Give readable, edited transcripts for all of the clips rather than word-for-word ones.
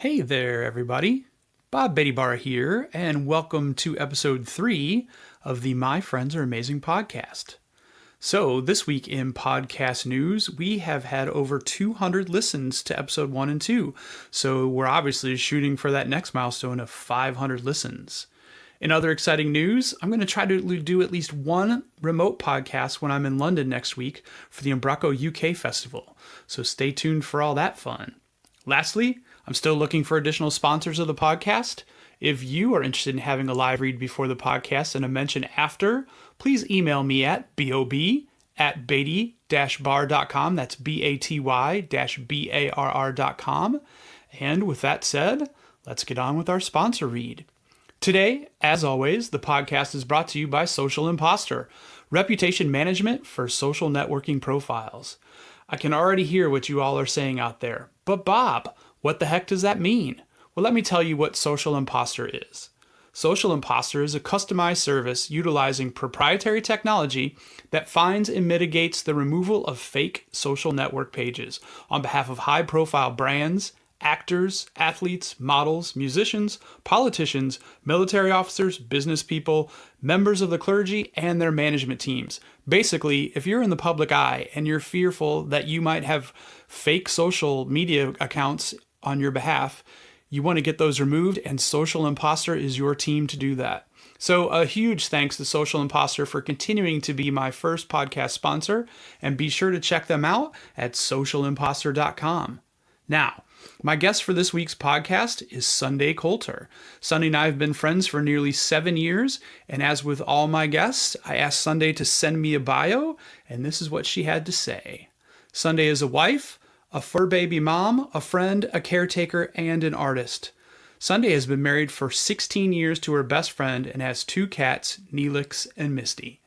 Hey there, everybody. Bob Betty Bar here, and welcome to episode 3 of the My Friends Are Amazing podcast. So, this week in podcast news, we have had over 200 listens to episode 1 and 2. So, we're obviously shooting for that next milestone of 500 listens. In other exciting news, I'm going to try to do at least one remote podcast when I'm in London next week for the Umbraco UK Festival. So, stay tuned for all that fun. Lastly, I'm still looking for additional sponsors of the podcast. If you are interested in having a live read before the podcast and a mention after, please email me at bob@beatty-bar.com. That's BATY-BARR.com. And with that said, let's get on with our sponsor read. Today, as always, the podcast is brought to you by Social Imposter, reputation management for social networking profiles. I can already hear what you all are saying out there. But Bob, what the heck does that mean? Well, let me tell you what Social Imposter is. Social Imposter is a customized service utilizing proprietary technology that finds and mitigates the removal of fake social network pages on behalf of high-profile brands, actors, athletes, models, musicians, politicians, military officers, business people, members of the clergy, and their management teams. Basically, if you're in the public eye and you're fearful that you might have fake social media accounts on your behalf, you want to get those removed, and Social Imposter is your team to do that. So a huge thanks to Social Imposter for continuing to be my first podcast sponsor, and be sure to check them out at socialimposter.com. Now, my guest for this week's podcast is Sunday Coulter. Sunday and I have been friends for nearly 7 years, and as with all my guests, I asked Sunday to send me a bio, and this is what she had to say. Sunday is a wife, a fur baby mom, a friend, a caretaker, and an artist. Sunday has been married for 16 years to her best friend and has 2 cats, Nelix and Misty.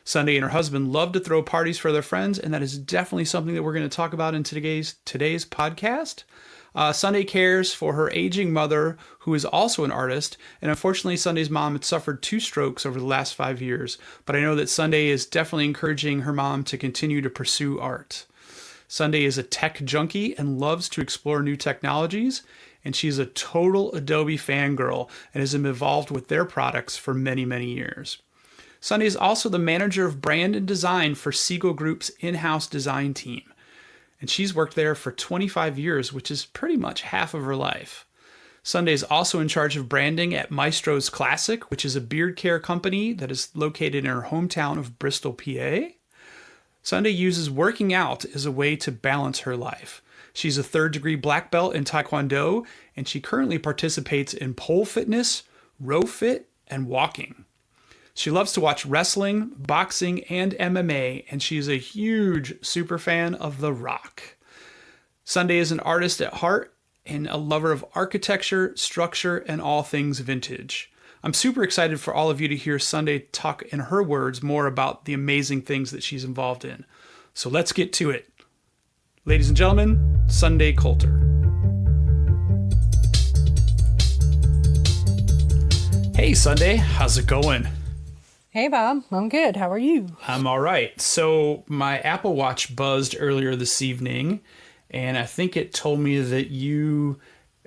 Sunday and her husband love to throw parties for their friends, and that is definitely something that we're going to talk about in today's podcast. Sunday cares for her aging mother, who is also an artist, and unfortunately Sunday's mom had suffered 2 strokes over the last 5 years, but I know that Sunday is definitely encouraging her mom to continue to pursue art. Sunday is a tech junkie and loves to explore new technologies, and she's a total Adobe fangirl and has been involved with their products for many, many years. Sunday is also the manager of brand and design for Segal Group's Inhouse design team. And she's worked there for 25 years, which is pretty much half of her life. Sunday is also in charge of branding at Maestros Classic, which is a beard care company that is located in her hometown of Bristol, PA. Sunday uses working out as a way to balance her life. She's a 3rd-degree black belt in Tae Kwon Do, and she currently participates in pole fitness, row fit, and walking. She loves to watch wrestling, boxing, and MMA, and she is a huge super fan of The Rock. Sunday is an artist at heart and a lover of architecture, structure, and all things vintage. I'm super excited for all of you to hear Sunday talk in her words more about the amazing things that she's involved in. So let's get to it. Ladies and gentlemen, Sunday Coulter. Hey Sunday, how's it going? Hey, Bob. I'm good. How are you? I'm all right. So my Apple Watch buzzed earlier this evening, and I think it told me that you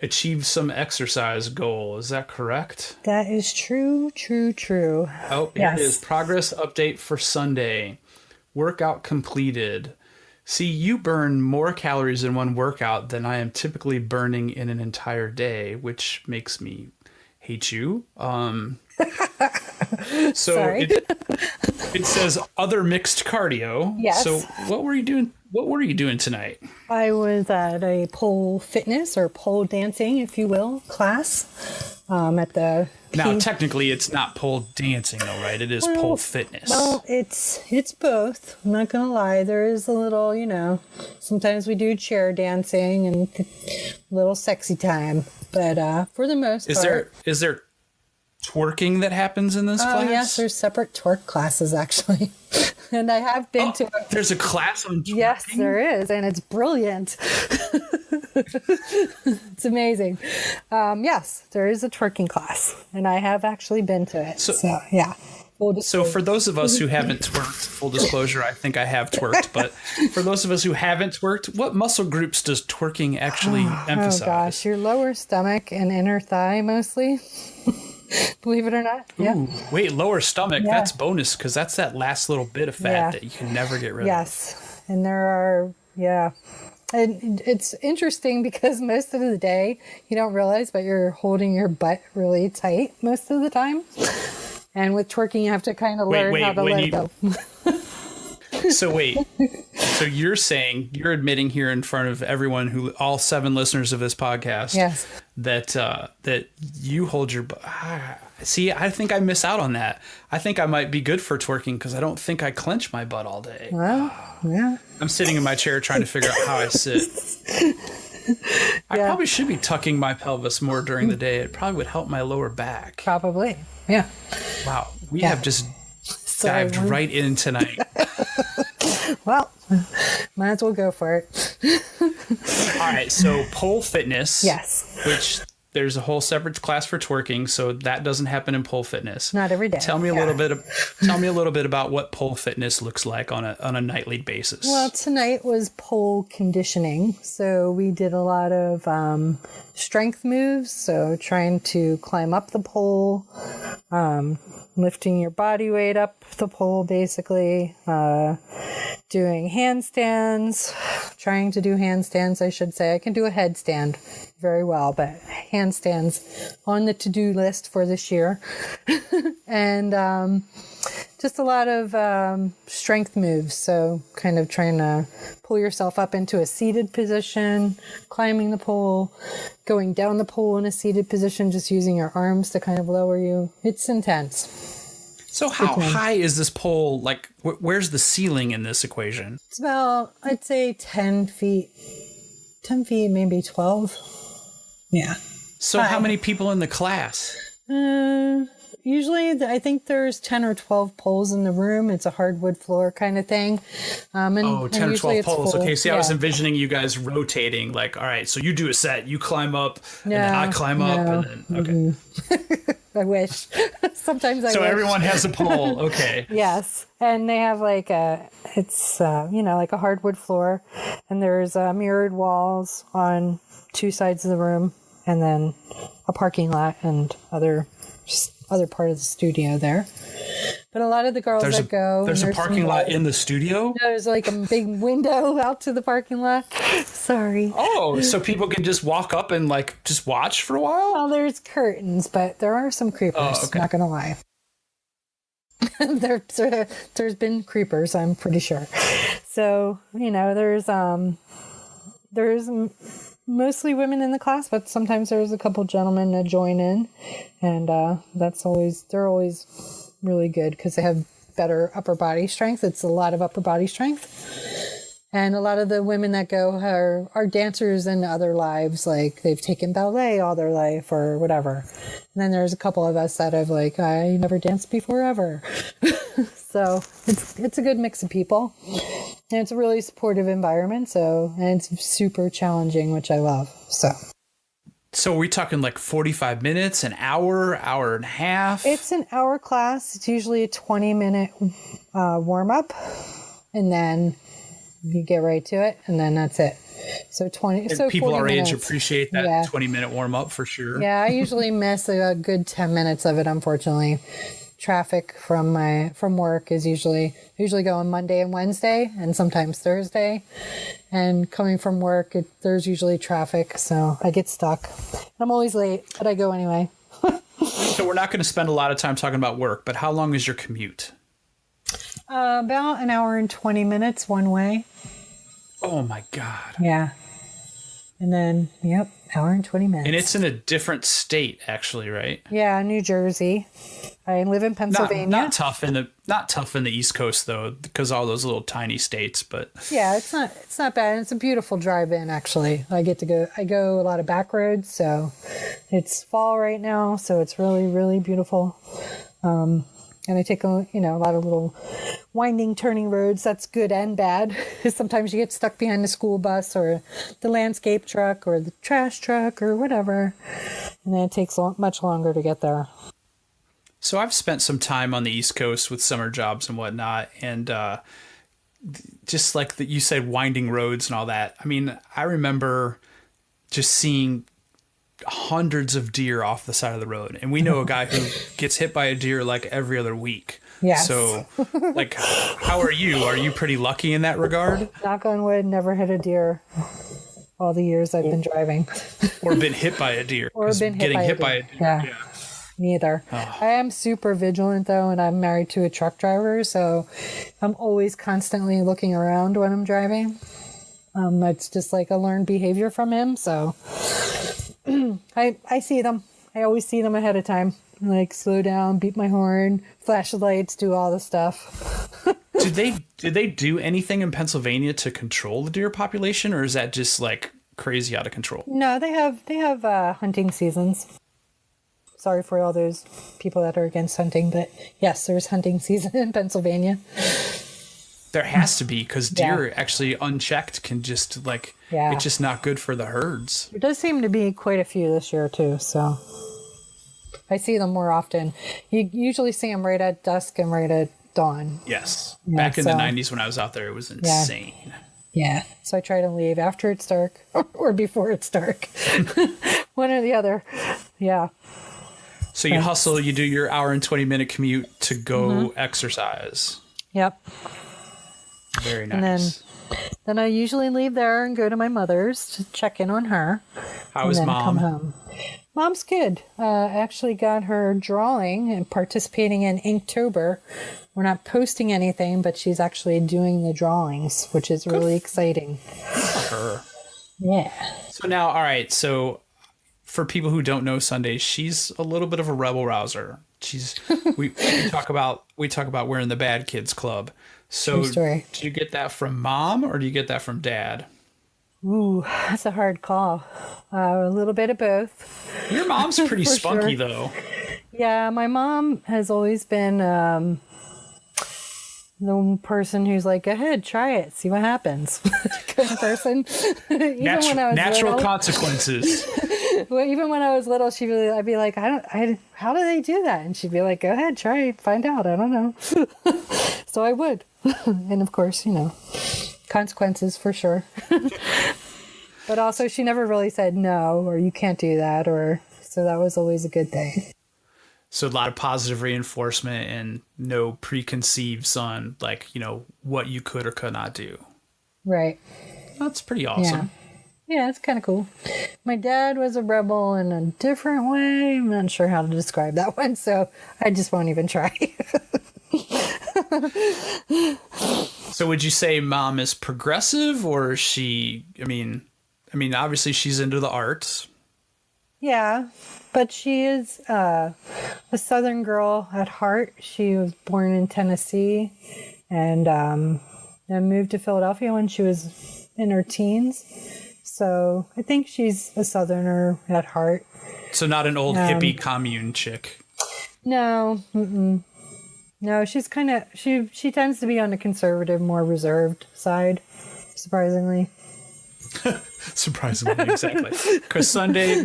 achieved some exercise goal. Is that correct? That is true. Oh, yes. It is. Progress update for Sunday. Workout completed. See, you burn more calories in one workout than I am typically burning in an entire day, which makes me hate you. So Sorry. it says other mixed cardio. Yes. So what were you doing? What were you doing tonight? I was at a pole fitness or pole dancing, if you will, class at the... Now, technically, it's not pole dancing, though, right? It is pole fitness. Well, it's both. I'm not going to lie. There is a little, sometimes we do chair dancing and a little sexy time. But for the most part... Is there twerking that happens in this class? Oh, yes, there's separate twerk classes, actually. And I have been to... There's a class on twerking? Yes, there is, and it's brilliant. It's amazing. Yes, there is a twerking class, and I have actually been to it. So yeah. Full So disclosure. for those of us who haven't twerked, full disclosure, I think I have twerked, but for those of us who haven't twerked, what muscle groups does twerking actually emphasize? Oh gosh, your lower stomach and inner thigh mostly. Believe it or not. Yeah. Ooh, wait, lower stomach, Yeah. that's bonus because that's that last little bit of fat Yeah. that you can never get rid of. Yes. And there are, yeah. And it's interesting because most of the day you don't realize, but you're holding your butt really tight most of the time. And with twerking, you have to kind of learn how to let it go. So you're saying, you're admitting here in front of everyone, who all 7 listeners of this podcast, Yes. that you hold your butt. See, I think I miss out on that. I think I might be good for twerking because I don't think I clench my butt all day. Well, yeah. I'm sitting in my chair trying to figure out how I sit. I probably should be tucking my pelvis more during the day. It probably would help my lower back. Probably. Yeah. Wow. We have just dived right in tonight. Well, might as well go for it. All right. So pole fitness. Yes. Which there's a whole separate class for twerking. So that doesn't happen in pole fitness. Not every day. Tell me a little bit about what pole fitness looks like on a nightly basis. Well, tonight was pole conditioning. So we did a lot of strength moves. So trying to climb up the pole, lifting your body weight up the pole, basically, doing handstands, trying to do handstands, I should say. I can do a headstand very well, but handstands on the to-do list for this year. And just a lot of strength moves. So kind of trying to pull yourself up into a seated position, climbing the pole, going down the pole in a seated position, just using your arms to kind of lower you. It's intense. So how high is this pole? Like, where's the ceiling in this equation? It's about, I'd say 10 feet, maybe 12. Yeah. So how many people in the class? Usually, I think there's 10 or 12 poles in the room. It's a hardwood floor kind of thing. 10 or 12 poles. full. Okay, see, I was envisioning you guys rotating. Like, all right, so you do a set, you climb up, and then I climb up, and then, okay. I wish. Sometimes I So wish. everyone has a pole. Okay. Yes. And they have like like a hardwood floor, and there's mirrored walls on 2 sides of the room, and then a parking lot and other part of the studio there. But a lot of the girls There's a parking lot in the studio? There's like a big window out to the parking lot. Sorry. Oh, so people can just walk up and like just watch for a while? Well, there's curtains, but there are some creepers. Oh, okay. Not gonna lie. There's been creepers, I'm pretty sure. So, there's mostly women in the class, but sometimes there's a couple gentlemen that join in, and they're always really good because they have better upper body strength. It's a lot of upper body strength, and a lot of the women that go are dancers in other lives, like they've taken ballet all their life or whatever. And then there's a couple of us that have I never danced before ever. So it's a good mix of people. And it's a really supportive environment, and it's super challenging, which I love. So are we talking like 45 minutes, an hour and a half? It's an hour class. It's usually a 20-minute warm-up, and then you get right to it, and then that's it. So 20. And so people 40 our minutes. age appreciate that 20-minute warm-up for sure. Yeah, I usually miss a good 10 minutes of it, unfortunately. Traffic from work is usually go on Monday and Wednesday, and sometimes Thursday. And coming from work, there's usually traffic, so I get stuck. I'm always late, but I go anyway. So we're not going to spend a lot of time talking about work, but how long is your commute? About an hour and 20 minutes one way. Oh my God. Yeah. And then, hour and 20 minutes. And it's in a different state, actually, right? Yeah, New Jersey. I live in Pennsylvania. Not tough in the East Coast though, because all those little tiny states. But yeah, it's not bad. It's a beautiful drive-in, actually. I go a lot of back roads, so it's fall right now, so it's really, really beautiful. And I take a lot of little winding, turning roads. That's good and bad. Sometimes you get stuck behind the school bus or the landscape truck or the trash truck or whatever. And then it takes much longer to get there. So I've spent some time on the East Coast with summer jobs and whatnot, and just like that you said, winding roads and all that. I mean, I remember just seeing hundreds of deer off the side of the road, and we know a guy who gets hit by a deer like every other week. Yes. So, like, how are you? Are you pretty lucky in that regard? Knock on wood, never hit a deer all the years I've been driving. Or been hit by a deer? Or been hit by a deer. Yeah. Neither. Oh. I am super vigilant though, and I'm married to a truck driver, so I'm always constantly looking around when I'm driving. It's just like a learned behavior from him. So I see them. I always see them ahead of time. Like slow down, beep my horn, flash the lights, do all the stuff. Did they do anything in Pennsylvania to control the deer population, or is that just like crazy out of control? No, they have hunting seasons. Sorry for all those people that are against hunting, but yes, there's hunting season in Pennsylvania. There has to be, because deer actually unchecked can just like, it's just not good for the herds. There does seem to be quite a few this year too, so I see them more often. You usually see them right at dusk and right at dawn. Yes. Back in the 90s when I was out there, it was insane. Yeah. So I try to leave after it's dark or before it's dark. One or the other. Yeah. So you hustle, you do your hour and 20-minute commute to go exercise. Yep. Very nice. And then I usually leave there and go to my mother's to check in on her. How is Mom? Come home. Mom's good. Actually got her drawing and participating in Inktober. We're not posting anything, but she's actually doing the drawings, which is really exciting. Good for her. Yeah. So now, all right. So for people who don't know Sunday, she's a little bit of a rebel rouser. We talk about we're in the bad kids club. So do you get that from Mom or do you get that from Dad? Ooh, that's a hard call. A little bit of both. Your mom's pretty spunky, though. Yeah, my mom has always been the person who's like, go ahead, try it, see what happens. Kind of person. Natural consequences. Well, even when I was little, I'd be like, how do they do that? And she'd be like, go ahead, try it, find out. I don't know. So I would. And of course, consequences for sure. But also she never really said no, or you can't do that, so that was always a good thing. So a lot of positive reinforcement and no preconceives on what you could or could not do. Right. That's pretty awesome. Yeah, it's kind of cool. My dad was a rebel in a different way. I'm not sure how to describe that one, so I just won't even try. So would you say Mom is progressive, or is she, I mean, obviously she's into the arts. Yeah, but she is a Southern girl at heart. She was born in Tennessee and then moved to Philadelphia when she was in her teens. So I think she's a Southerner at heart. So not an old hippie commune chick. No. Mm-mm. No, she's kind of, she tends to be on the conservative, more reserved side, surprisingly. Surprisingly, exactly. Because Sunday,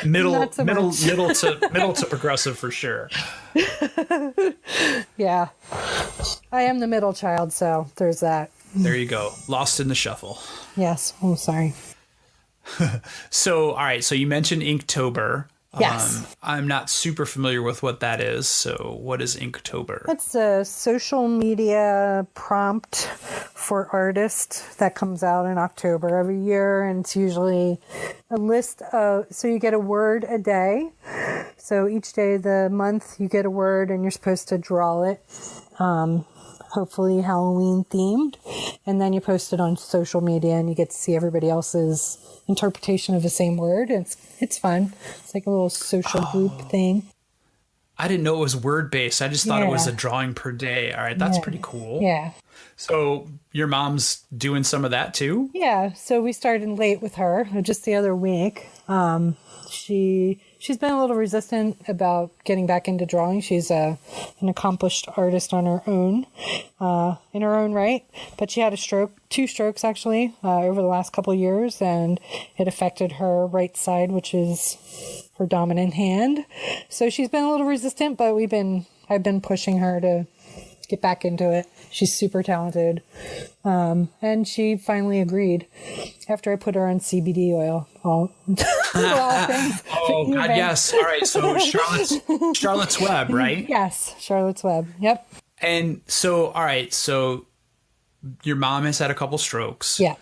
middle to progressive for sure. Yeah, I am the middle child, so there's that. There you go. Lost in the shuffle. Yes. Oh, sorry. So, all right. So you mentioned Inktober. Yes. I'm not super familiar with what that is. So what is Inktober? It's a social media prompt for artists that comes out in October every year. And it's usually a list of, so you get a word a day. So each day of the month you get a word and you're supposed to draw it. Hopefully Halloween themed. And then you post it on social media and you get to see everybody else's interpretation of the same word. And it's fun. It's like a little social group thing. I didn't know it was word based. I just thought it was a drawing per day. All right. That's pretty cool. Yeah. So your mom's doing some of that too? Yeah. So we started late with her just the other week. She she's been a little resistant about getting back into drawing. She's an accomplished artist on her own, in her own right. But she had two strokes actually, over the last couple of years, and it affected her right side, which is her dominant hand. So she's been a little resistant, but I've been pushing her to get back into it. She's super talented. And she finally agreed after I put her on CBD oil. All things. Oh, God, yes. All right. So Charlotte's Web, right? Yes. Charlotte's Web. Yep. And so, all right. So your mom has had a couple strokes. Yeah.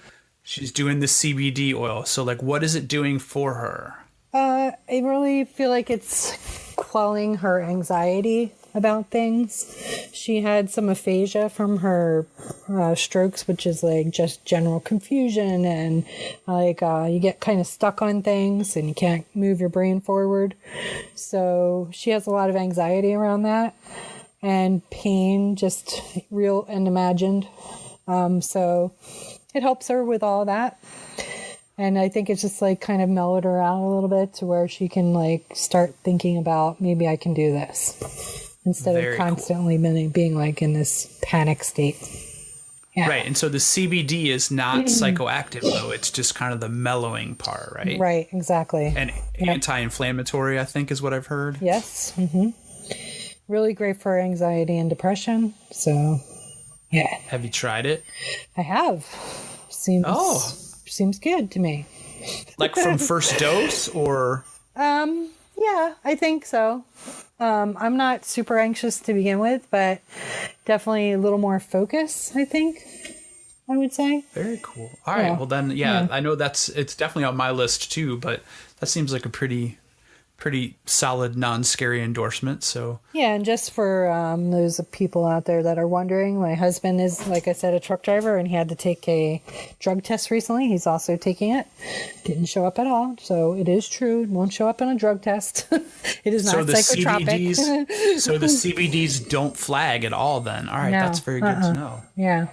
She's doing the CBD oil. So like, what is it doing for her? I really feel like it's quelling her anxiety about things. She had some aphasia from her strokes, which is like just general confusion, and like you get kind of stuck on things and you can't move your brain forward. So she has a lot of anxiety around that, and pain, just real and imagined. So it helps her with all that. And I think it's just like kind of mellowed her out a little bit to where she can like start thinking about, maybe I can do this, instead of constantly being like in this panic state. Yeah. Right. And so the CBD is not psychoactive, though. It's just kind of the mellowing part, right? Right. Exactly. And anti-inflammatory, I think, is what I've heard. Yes. Mm-hmm. Really great for anxiety and depression. So, yeah. Have you tried it? I have. Seems good to me. Like from first dose, or? Yeah, I think so. I'm not super anxious to begin with, but definitely a little more focus, I think, I would say. Very cool. All right. Well, then, I know it's definitely on my list too, but that seems like a pretty solid, non-scary endorsement. So yeah, and just for those people out there that are wondering, my husband is, like I said, a truck driver, and he had to take a drug test recently. He's also taking it. Didn't show up at all, so it is true. It won't show up on a drug test. It is not psychotropic. So the CBDs don't flag at all then. All right, that's very good to know. Yeah.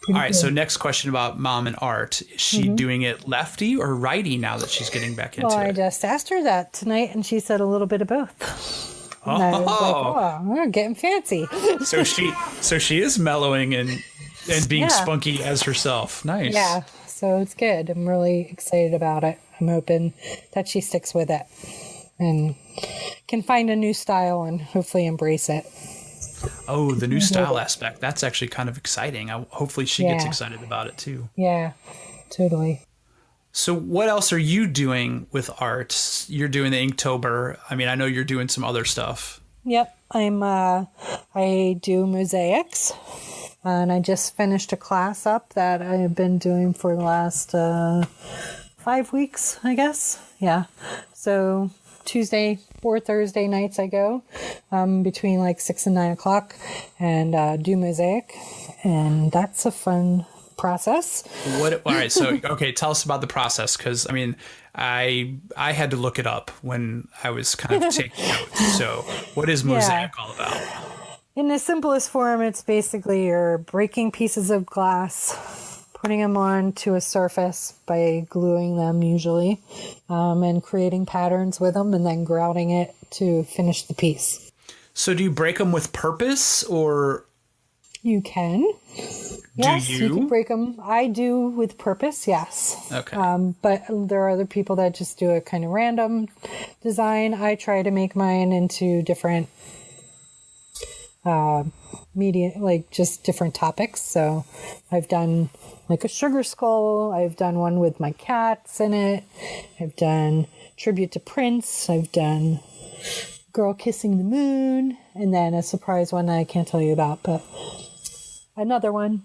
All right, so next question about mom and art. Is she doing it lefty or righty now that she's getting back into it? Well, I just asked her that tonight, and she said a little bit of both. And I was like, we're getting fancy. So she is mellowing and being spunky as herself. Nice. Yeah, so it's good. I'm really excited about it. I'm hoping that she sticks with it and can find a new style and hopefully embrace it. Oh, the new style aspect. That's actually kind of exciting. Hopefully she gets excited about it too. Yeah, totally. So what else are you doing with art? You're doing the Inktober. I mean, I know you're doing some other stuff. Yep. I do mosaics, and I just finished a class up that I have been doing for the last 5 weeks, I guess. Yeah. So Tuesday or Thursday nights I go between like 6 and 9 o'clock and do mosaic, and that's a fun process. All right, so okay, tell us about the process, because I mean I had to look it up when I was kind of taking notes. So what is mosaic all about? In the simplest form, it's basically you're breaking pieces of glass, putting them onto a surface by gluing them usually, and creating patterns with them, and then grouting it to finish the piece. So do you break them with purpose, or? You can. Yes, you can break them. I do with purpose, yes. Okay. But there are other people that just do a kind of random design. I try to make mine into different media, like just different topics. So I've done like a sugar skull. I've done one with my cats in it. I've done tribute to Prince. I've done girl kissing the moon, and then a surprise one that I can't tell you about, but another one.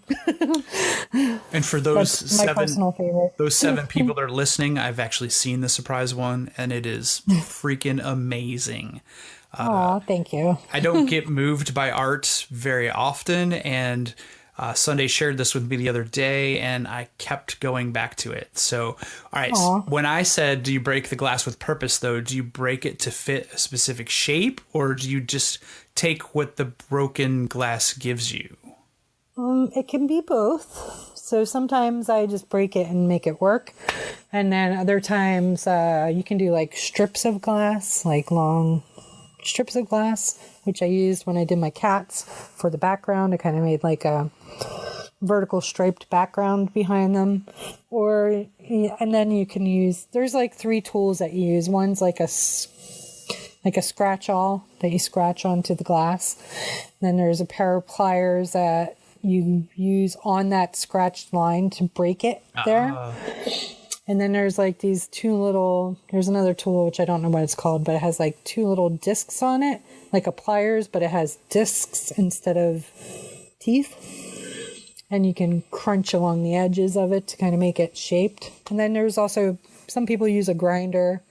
And for those my personal favorite. Those 7 people that are listening, I've actually seen the surprise one, and it is freaking amazing. Oh, thank you. I don't get moved by art very often, and Sunday shared this with me the other day, and I kept going back to it. So, all right, so when I said, do you break the glass with purpose, though, do you break it to fit a specific shape, or do you just take what the broken glass gives you? It can be both. So sometimes I just break it and make it work. And then other times you can do like strips of glass, like long strips of glass, which I used when I did my cats for the background. I kind of made like a vertical striped background behind them. And then you can use, there's like 3 tools that you use. One's like a scratch awl that you scratch onto the glass. Then there's a pair of pliers that you use on that scratched line to break it there. And then there's like these 2 little, there's another tool, which I don't know what it's called, but it has like 2 little discs on it, like a pliers, but it has discs instead of teeth. And you can crunch along the edges of it to kind of make it shaped. And then there's also, some people use a grinder,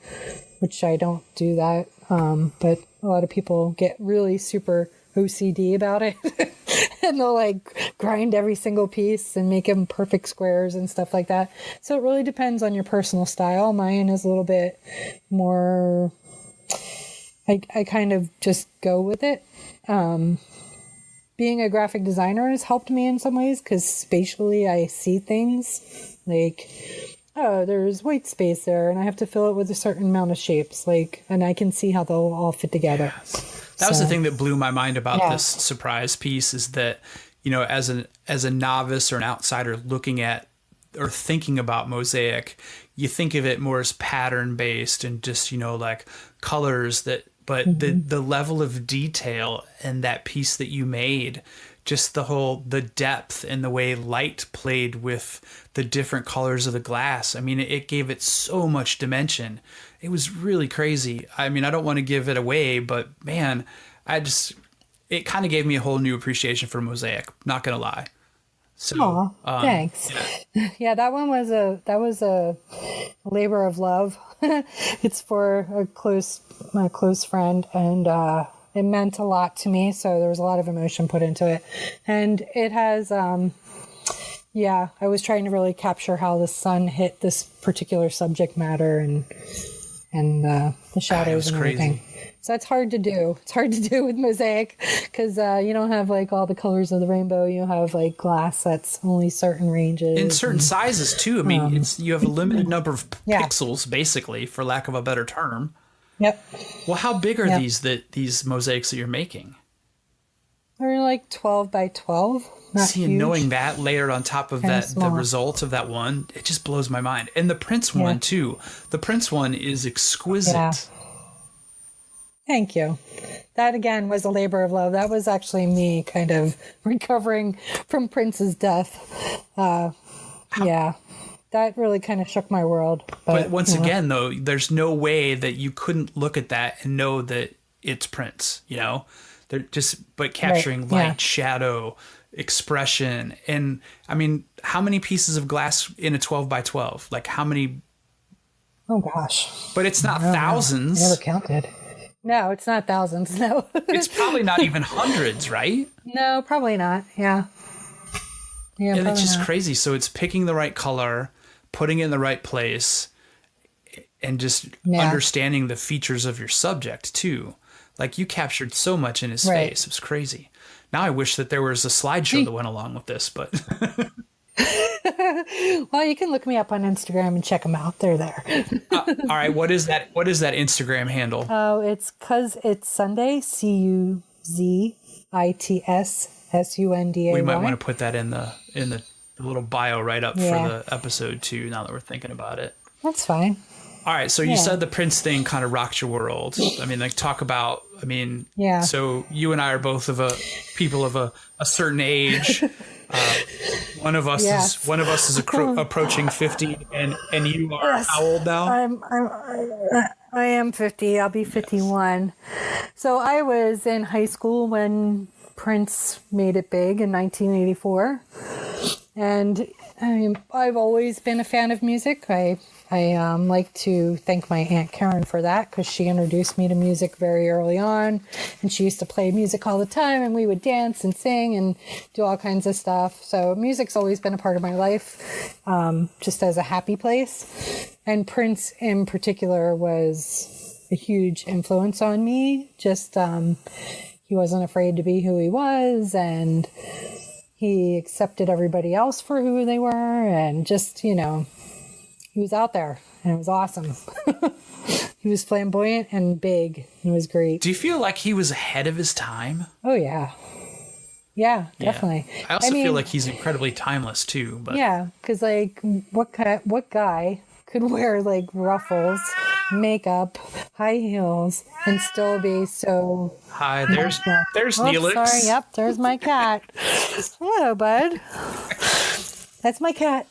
which I don't do that. But a lot of people get really super OCD about it. And they'll like grind every single piece and make them perfect squares and stuff like that. So it really depends on your personal style. Mine is a little bit more, I kind of just go with it. Being a graphic designer has helped me in some ways because spatially I see things like, oh, there's white space there and I have to fill it with a certain amount of shapes, like, and I can see how they'll all fit together. Yes. That was the thing that blew my mind about this surprise piece is that, you know, as a novice or an outsider looking at or thinking about mosaic, you think of it more as pattern based and just, you know, like colors that, but the level of detail in that piece that you made, just the depth and the way light played with the different colors of the glass. I mean, it gave it so much dimension. It was really crazy. I mean, I don't want to give it away, but man, it kind of gave me a whole new appreciation for mosaic. Not going to lie. So, thanks. Yeah, that was a labor of love. It's for my close friend, and it meant a lot to me. So there was a lot of emotion put into it, and it has. I was trying to really capture how the sun hit this particular subject matter and the shadows and everything. Crazy. So it's hard to do. It's hard to do with mosaic because you don't have like all the colors of the rainbow. You have like glass that's only certain ranges. In certain sizes too. I mean, you have a limited number of pixels, basically, for lack of a better term. Yep. Well, how big are these mosaics that you're making? They're like 12 by 12. Not See, huge. and knowing that layered on top of Kinda that, small. the result of that one, it just blows my mind. And the Prince one too. The Prince one is exquisite. Yeah. Thank you. That again was a labor of love. That was actually me kind of recovering from Prince's death. That really kind of shook my world. But once again, though, there's no way that you couldn't look at that and know that it's Prince, you know? But capturing light, shadow, expression. And I mean, how many pieces of glass in a 12 by 12? Like how many? Oh gosh. But it's not thousands. I never counted. No, it's not thousands. No. It's probably not even hundreds, right? No, probably not. Yeah. Yeah. And it's just crazy. So it's picking the right color, putting it in the right place, and just understanding the features of your subject too. Like you captured so much in his face. It was crazy. Now I wish that there was a slideshow that went along with this, but. Well, you can look me up on Instagram and check them out. They're there. All right. What is that Instagram handle? Oh, it's Sunday, CUZITSSUNDAY. We might want to put that in the little bio right up for the episode too, now that we're thinking about it. That's fine. All right. So you said the Prince thing kind of rocked your world. I mean, like talk about, so you and I are both people of a certain age. One of us is approaching 50 and you are how old now? I am 50. I'll be 51. So I was in high school when Prince made it big in 1984. And I've always been a fan of music. I like to thank my Aunt Karen for that because she introduced me to music very early on. And she used to play music all the time and we would dance and sing and do all kinds of stuff. So music's always been a part of my life, just as a happy place. And Prince in particular was a huge influence on me. Just he wasn't afraid to be who he was, and he accepted everybody else for who they were, and just, you know, he was out there, and it was awesome. He was flamboyant and big. It was great. Do you feel like he was ahead of his time? Oh, yeah. Yeah, definitely. Yeah. I also feel like he's incredibly timeless too. But yeah, because like what guy could wear like ruffles, makeup, high heels, and still be so... Hi, there's Nelix. Sorry, yep, there's my cat. Hello, bud. That's my cat.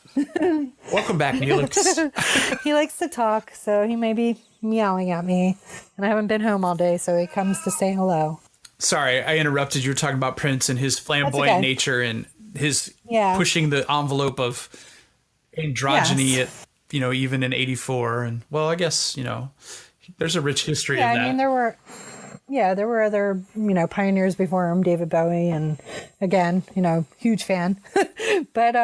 Welcome back, Nelix. He likes to talk, so he may be meowing at me. And I haven't been home all day, so he comes to say hello. Sorry, I interrupted. You were talking about Prince and his flamboyant nature and his pushing the envelope of androgyny at, you know, even in 84. And, well, I guess, you know, there's a rich history of that. I mean, there were other, you know, pioneers before him, David Bowie, and again, you know, huge fan. But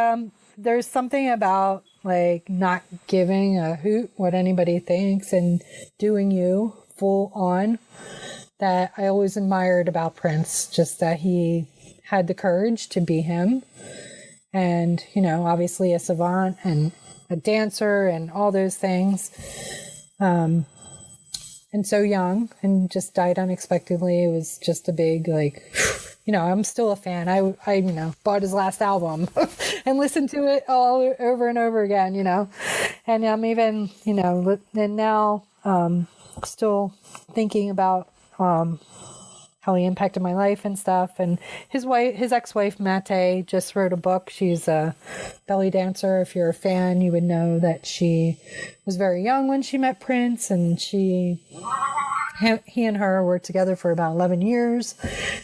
there's something about like not giving a hoot what anybody thinks and doing you full on that I always admired about Prince, just that he had the courage to be him. And, you know, obviously a savant and a dancer and all those things. And so young, and just died unexpectedly. It was just a big, like, you know, I'm still a fan. I you know, bought his last album and listened to it all over and over again, you know. And I'm even, you know, and now still thinking about how he impacted my life and stuff. And his ex-wife, Mate, just wrote a book. She's a belly dancer. If you're a fan, you would know that she was very young when she met Prince, and he and her were together for about 11 years.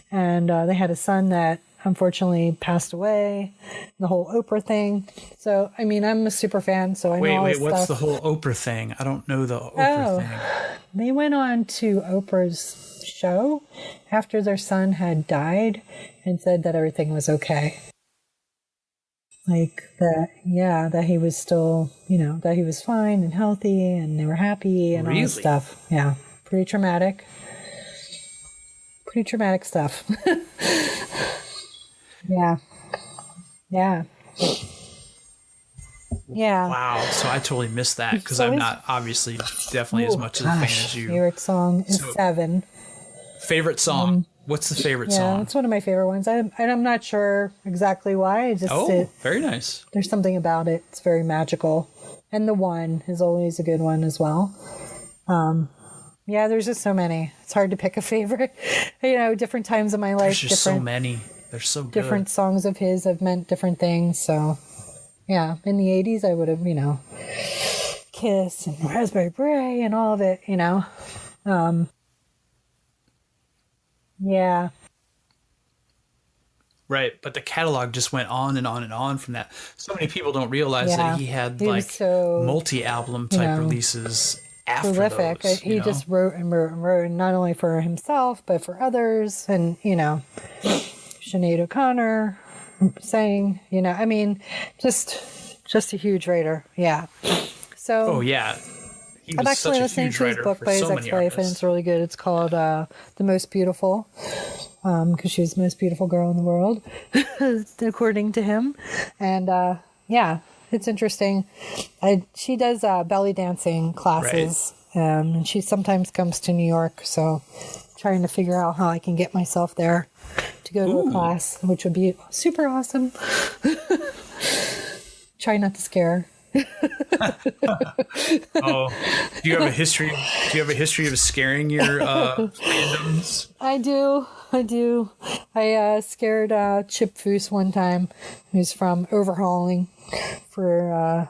And they had a son that unfortunately passed away, the whole Oprah thing. So, I mean, I'm a super fan, so I know all this stuff. What's the whole Oprah thing? I don't know the Oprah thing. They went on to Oprah's show after their son had died and said that everything was okay. Like that he was still, you know, that he was fine and healthy and they were happy and all this stuff. Yeah, pretty traumatic stuff. Yeah. Wow. So I totally missed that because I'm not obviously definitely as much of a fan as you. Favorite song is Seven. Favorite song? What's the favorite song? Yeah, it's one of my favorite ones. I'm not sure exactly why. Very nice. There's something about it. It's very magical. And The One is always a good one as well. Yeah, there's just so many. It's hard to pick a favorite. You know, different times in my life. There's just so many. They're so good. Different songs of his have meant different things. So, yeah, in the 80s, I would have, you know, Kiss and Raspberry Beret and all of it, you know. Yeah. Right, but the catalog just went on and on and on from that. So many people don't realize that he had multi-album type releases after prolific. those. He just wrote and wrote and wrote, not only for himself but for others. And you know, Sinead O'Connor sang. You know, I mean, just a huge writer. Yeah. So. Oh yeah. I'm actually listening to his book by his ex-wife, and it's really good. It's called The Most Beautiful, because she was the most beautiful girl in the world, according to him. And yeah, it's interesting. She does belly dancing classes, and she sometimes comes to New York. So trying to figure out how I can get myself there to go to a class, which would be super awesome. Try not to scare her. Oh, do you have a history of scaring your fandoms? I do. I scared Chip Foose one time, who's from Overhauling, for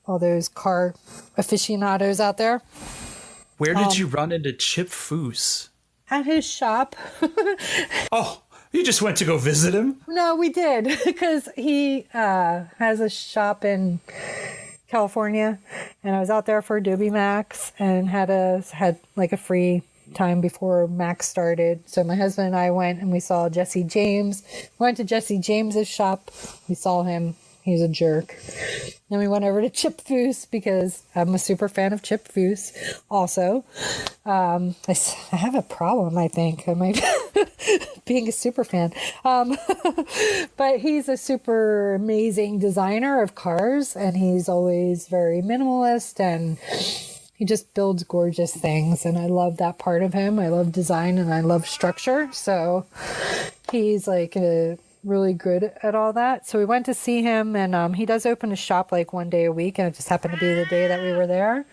all those car aficionados out there. Where did you run into Chip Foose? At his shop. Oh, you just went to go visit him? No, we did, because he has a shop in California, and I was out there for Adobe Max and had like a free time before Max started. So my husband and I went and we saw Jesse James. We went to Jesse James's shop. We saw him He's a jerk. Then we went over to Chip Foose because I'm a super fan of Chip Foose also. I have a problem, I think. I might being a super fan. But he's a super amazing designer of cars, and he's always very minimalist, and he just builds gorgeous things, and I love that part of him. I love design and I love structure, so he's like really good at all that. So we went to see him, and he does open a shop like one day a week, and it just happened to be the day that we were there,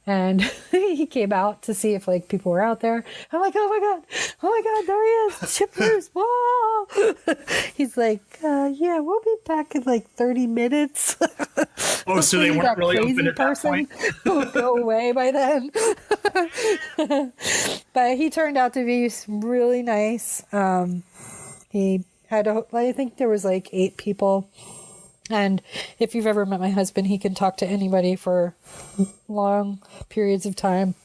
and he came out to see if like people were out there. I'm like, oh my god, there he is, Chip Bruce. Whoa. He's like, yeah, we'll be back in like 30 minutes. Oh, so they weren't really open at that point? Will go away by then. But he turned out to be really nice. He had I think there was like 8 people, and if you've ever met my husband, he can talk to anybody for long periods of time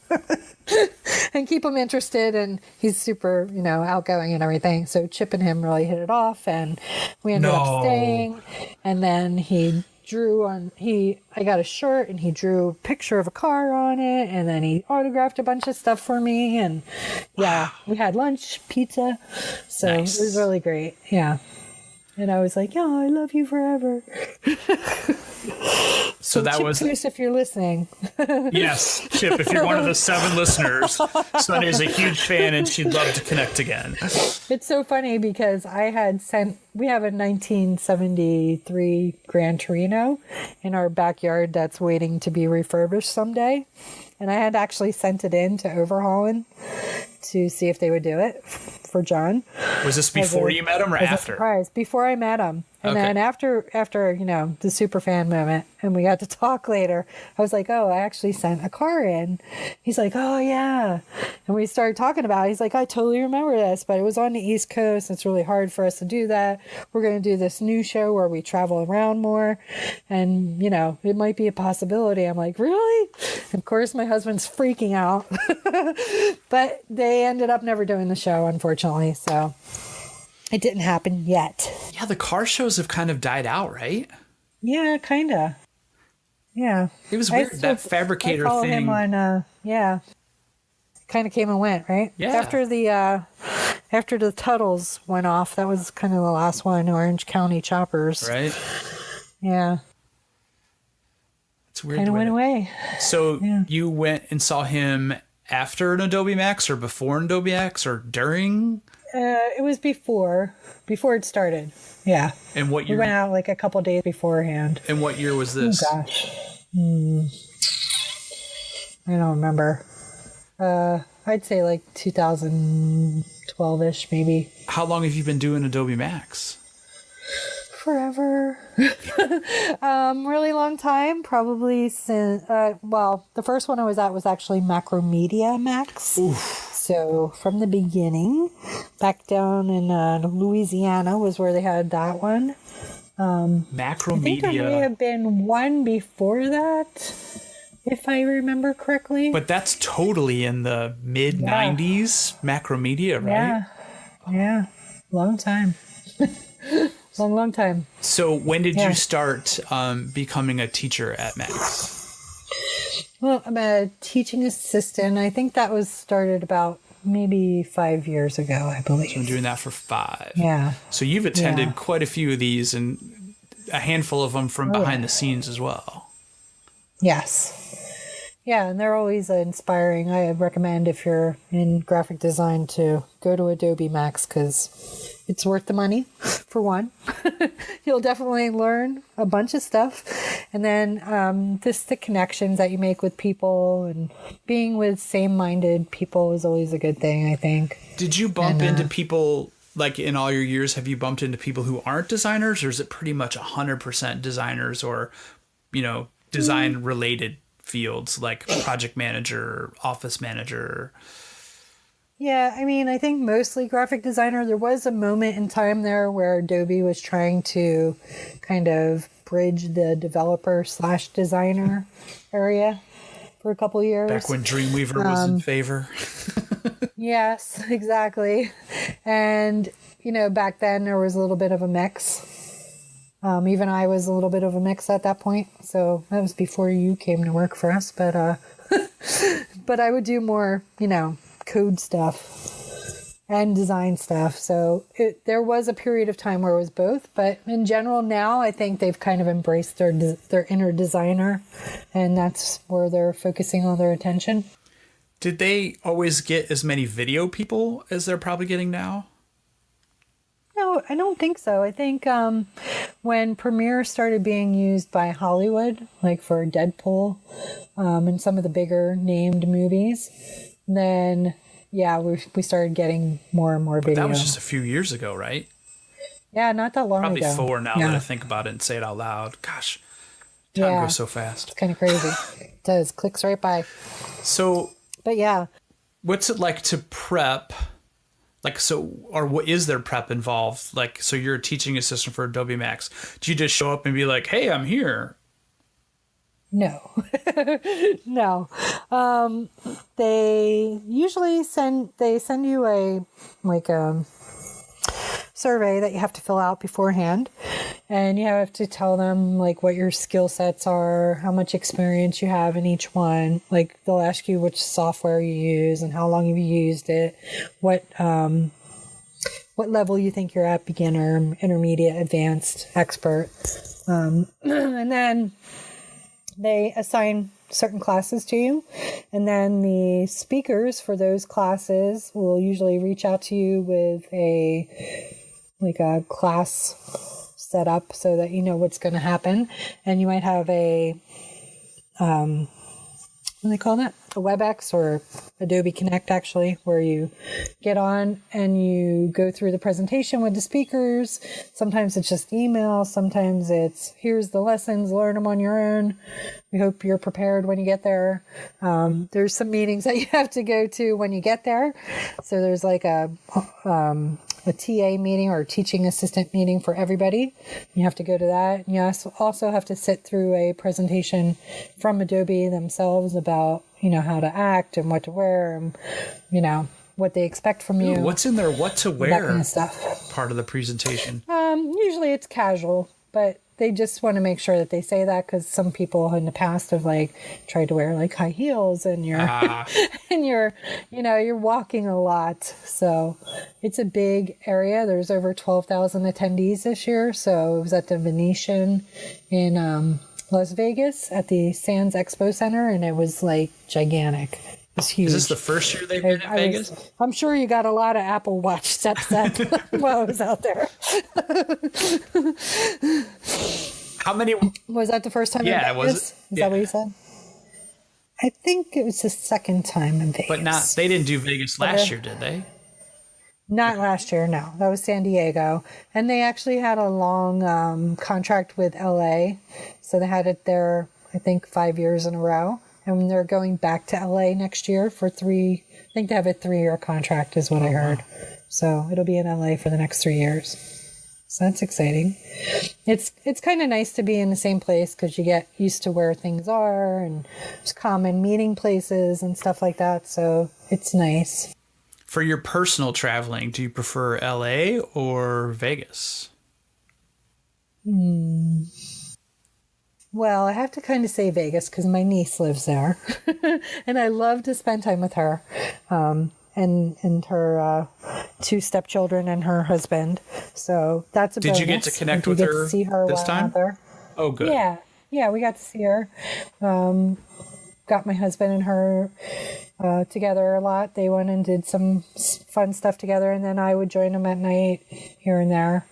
and keep them interested, and he's super outgoing and everything. So Chip and him really hit it off, and we ended up staying, and then I got a shirt and he drew a picture of a car on it, and then he autographed a bunch of stuff for me, and we had lunch, pizza. So Nice. It was really great. Yeah. And I was like, I love you forever. So that Chip was Bruce, if you're listening. Yes, Chip, if you're one of the 7 listeners, Sunday's a huge fan and she'd love to connect again. It's so funny because we have a 1973 Gran Torino in our backyard that's waiting to be refurbished someday. And I had actually sent it in to Overhauling to see if they would do it for John. Was this before you met him or after? Surprise. Before I met him. And then after the super fan moment, and we got to talk later, I was like, I actually sent a car in. He's like, oh, yeah. And we started talking about it. He's like, I totally remember this, but it was on the East Coast. It's really hard for us to do that. We're going to do this new show where we travel around more. And, it might be a possibility. I'm like, really? And of course, my husband's freaking out. But they ended up never doing the show, unfortunately. So it didn't happen yet. Yeah, the car shows have kind of died out, right? Yeah, kind of. Yeah. It was weird, that fabricator I thing. Him on, kind of came and went, right? Yeah. After the Tuttles went off, that was kind of the last one, Orange County Choppers. Right. Yeah. It's weird. Kind of went away. So you went and saw him after an Adobe Max or before an Adobe Max or during? It was before it started. Yeah. And what year? We went out like a couple days beforehand. And what year was this? Oh, gosh. I don't remember. I'd say like 2012-ish, maybe. How long have you been doing Adobe Max? Forever. Really long time. Probably since, the first one I was at was actually Macromedia Max. Oof. So from the beginning, back down in Louisiana was where they had that one. Macromedia. I think there may have been one before that, if I remember correctly. But that's totally in the mid-90s, Macromedia, right? Yeah. Long time. Long time. So when did you start becoming a teacher at Max? Well, I'm a teaching assistant. I think that was started about maybe 5 years ago, I believe. So I'm doing that for 5. Yeah. So you've attended quite a few of these, and a handful of them from behind the scenes as well. Yes. Yeah, and they're always inspiring. I recommend if you're in graphic design to go to Adobe Max because it's worth the money, for one. You'll definitely learn a bunch of stuff. And then just the connections that you make with people and being with same-minded people is always a good thing, I think. Did you bump into people, like in all your years, have you bumped into people who aren't designers, or is it pretty much 100% designers or, design-related fields like project manager, office manager? Yeah, I mean, I think mostly graphic designer. There was a moment in time there where Adobe was trying to kind of bridge the developer/designer area for a couple years. Back when Dreamweaver was in favor. Yes, exactly. And, back then there was a little bit of a mix. Even I was a little bit of a mix at that point. So that was before you came to work for us. But but I would do more, code stuff and design stuff. So there was a period of time where it was both. But in general, now I think they've kind of embraced their inner designer, and that's where they're focusing all their attention. Did they always get as many video people as they're probably getting now? No, I don't think so. I think when Premiere started being used by Hollywood, like for Deadpool and some of the bigger named movies, then, yeah, we started getting more and more video. That was just a few years ago, right? Yeah, not that long Probably ago. Probably 4 now that I think about it and say it out loud. Gosh, time goes so fast. It's kind of crazy. It does. Clicks right by. So... But yeah. What's it like to prep? Or what is there prep involved? Like, so you're a teaching assistant for Adobe Max. Do you just show up and be like, hey, I'm here? No. No. They usually send you a survey that you have to fill out beforehand, and you have to tell them like what your skill sets are, how much experience you have in each one. Like they'll ask you which software you use and how long you've used it, what level you think you're at, beginner, intermediate, advanced, expert, and then they assign certain classes to you, and then the speakers for those classes will usually reach out to you with a class set up so that you know what's going to happen. And you might have a what do they call that? A WebEx or Adobe Connect, actually, where you get on and you go through the presentation with the speakers. Sometimes it's just email. Sometimes it's, here's the lessons, learn them on your own. We hope you're prepared when you get there. There's some meetings that you have to go to when you get there. So there's like a TA meeting or teaching assistant meeting for everybody. You have to go to that. And you also have to sit through a presentation from Adobe themselves about, how to act and what to wear and, what they expect from you. What's in there, what to wear? That kind of stuff. Part of the presentation. Usually it's casual, but they just want to make sure that they say that because some people in the past have tried to wear high heels and you're walking a lot. So it's a big area. There's over 12,000 attendees this year. So it was at the Venetian in Las Vegas at the Sands Expo Center, and it was gigantic. It was huge. Is this the first year they've been in Vegas? I'm sure you got a lot of Apple Watch steps that while I was out there. How many? Was that the first time? Yeah, in Vegas? was it? Is that what you said? I think it was the second time in Vegas. But they didn't do Vegas last year, did they? Not last year, no. That was San Diego. And they actually had a long contract with LA. So they had it there, I think, 5 years in a row. And they're going back to LA next year for I think they have a 3-year contract is what I heard. So it'll be in LA for the next 3 years. So that's exciting. It's kind of nice to be in the same place because you get used to where things are and there's common meeting places and stuff like that. So it's nice. For your personal traveling, do you prefer LA or Vegas? Well, I have to kind of say Vegas because my niece lives there. And I love to spend time with her and her 2 stepchildren and her husband. So that's a bonus. Did you get to connect with her to see her this time? Oh, good. Yeah, we got to see her. Got my husband and her together a lot. They went and did some fun stuff together, and then I would join them at night here and there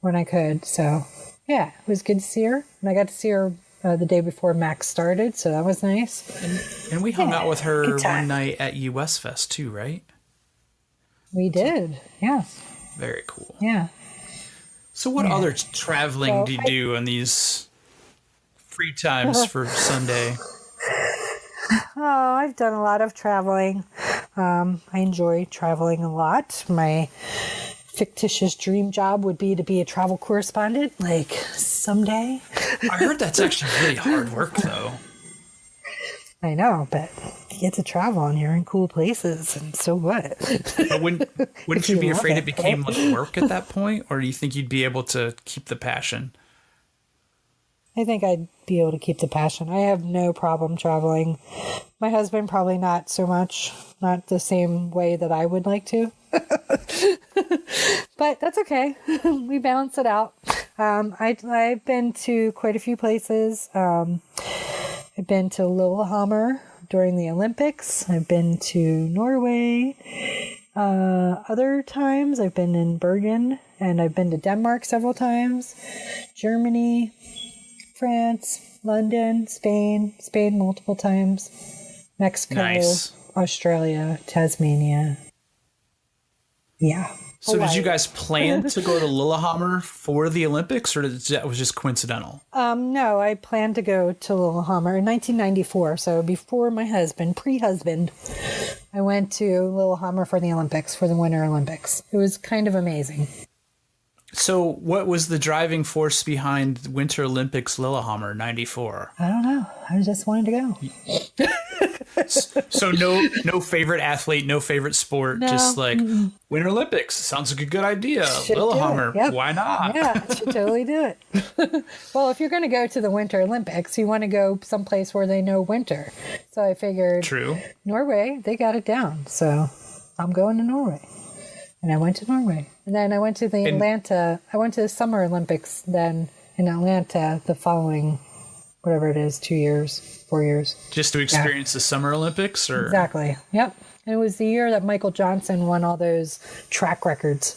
when I could. So, yeah, it was good to see her. And I got to see her the day before Max started, so that was nice. And we hung out with her one night at US Fest too, right? We did, yeah. Very cool. Yeah. So what other traveling do you do on these free times for Sunday? Oh, I've done a lot of traveling. I enjoy traveling a lot. My fictitious dream job would be to be a travel correspondent, someday. I heard that's actually really hard work, though. I know, but you get to travel and you're in cool places, and so what? But wouldn't you be afraid it became work at that point, or do you think you'd be able to keep the passion? I think I'd be able to keep the passion. I have no problem traveling. My husband probably not so much, not the same way that I would like to. But that's okay. We balance it out. I've been to quite a few places. I've been to Lillehammer during the Olympics. I've been to Norway. Other times I've been in Bergen, and I've been to Denmark several times, Germany, France, London, Spain multiple times, Mexico, Nice. Australia, Tasmania. Yeah. So did you guys plan to go to Lillehammer for the Olympics, or that was just coincidental? No, I planned to go to Lillehammer in 1994. So before my husband, pre-husband, I went to Lillehammer for the Olympics, for the Winter Olympics. It was kind of amazing. So what was the driving force behind Winter Olympics Lillehammer 94? I don't know. I just wanted to go. So no favorite athlete, no favorite sport, No. just like Winter Olympics. Sounds like a good idea. Should do Lillehammer, it. Yep. why not? Yeah, I should totally do it. Well, if you're going to go to the Winter Olympics, you want to go someplace where they know winter. So I figured True. Norway, they got it down. So I'm going to Norway. And I went to Norway. And then I went to the I went to the Summer Olympics then in Atlanta the following, whatever it is, 2 years, 4 years. Just to experience the Summer Olympics, or Exactly. Yep. And it was the year that Michael Johnson won all those track records.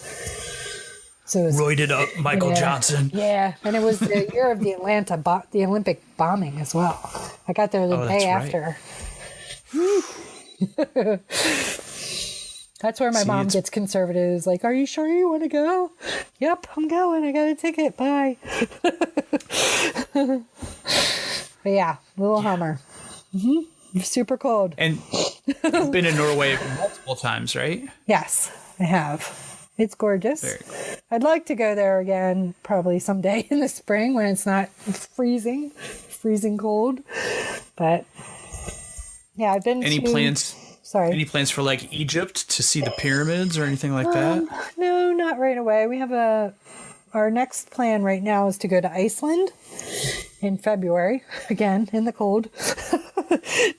So it was, roided up Michael yeah, Johnson. Yeah. And it was the year of the the Olympic bombing as well. I got there the day after. That's where my mom gets conservative. It's like, are you sure you want to go? Yep, I'm going. I got a ticket. Bye. But yeah, Lillehammer. Mm-hmm. Super cold. And you've been in Norway multiple times, right? Yes, I have. It's gorgeous. Very cool. I'd like to go there again probably someday in the spring when it's not freezing cold. But yeah, I've been Any plans? Sorry. Any plans for like Egypt to see the pyramids or anything like that? No, not right away. We have our next plan right now is to go to Iceland in February, again in the cold,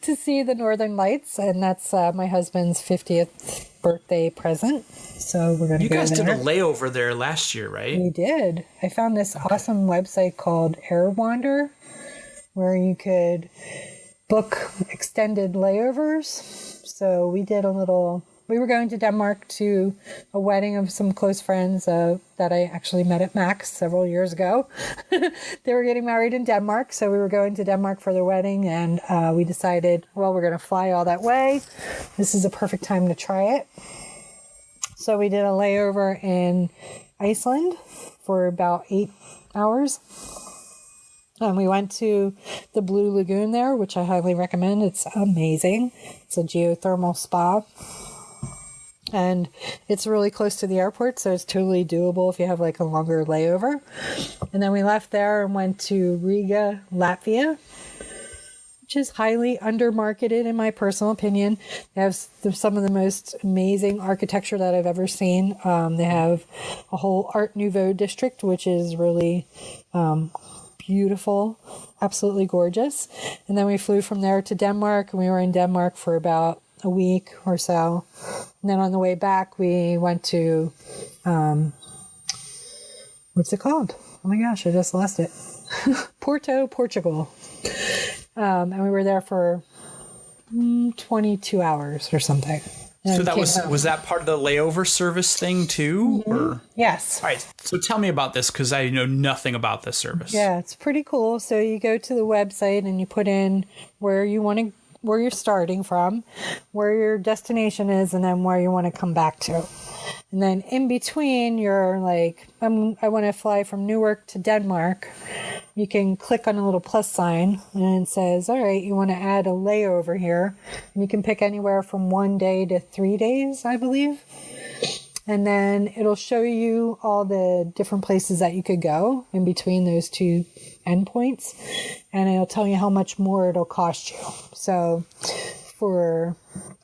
to see the Northern Lights, and that's my husband's 50th birthday present. So we're going to go there. You guys did a layover there last year, right? We did. I found this awesome website called Airwander, where you could book extended layovers. So we did we were going to Denmark to a wedding of some close friends that I actually met at Max several years ago. They were getting married in Denmark, so we were going to Denmark for their wedding, and we decided, well, we're going to fly all that way. This is a perfect time to try it. So we did a layover in Iceland for about 8 hours. And we went to the Blue Lagoon there, which I highly recommend. It's amazing. It's a geothermal spa. And it's really close to the airport, so it's totally doable if you have like a longer layover. And then we left there and went to Riga, Latvia, which is highly undermarketed in my personal opinion. They have some of the most amazing architecture that I've ever seen. They have a whole Art Nouveau district, which is really beautiful, absolutely gorgeous. And then we flew from there to Denmark, and we were in Denmark for about a week or so. And then on the way back, we went to, what's it called? Oh my gosh, I just lost it. Porto, Portugal. And we were there for 22 hours or something. So that was that part of the layover service thing too? Mm-hmm. Or? Yes. All right. So tell me about this, because I know nothing about this service. Yeah, it's pretty cool. So you go to the website and you put in where you're starting from, where your destination is, and then where you want to come back to. And then in between, you're like, I want to fly from Newark to Denmark. You can click on a little plus sign and it says, all right, you want to add a layover here. And you can pick anywhere from 1 day to 3 days, I believe. And then it'll show you all the different places that you could go in between those two endpoints. And it'll tell you how much more it'll cost you. So for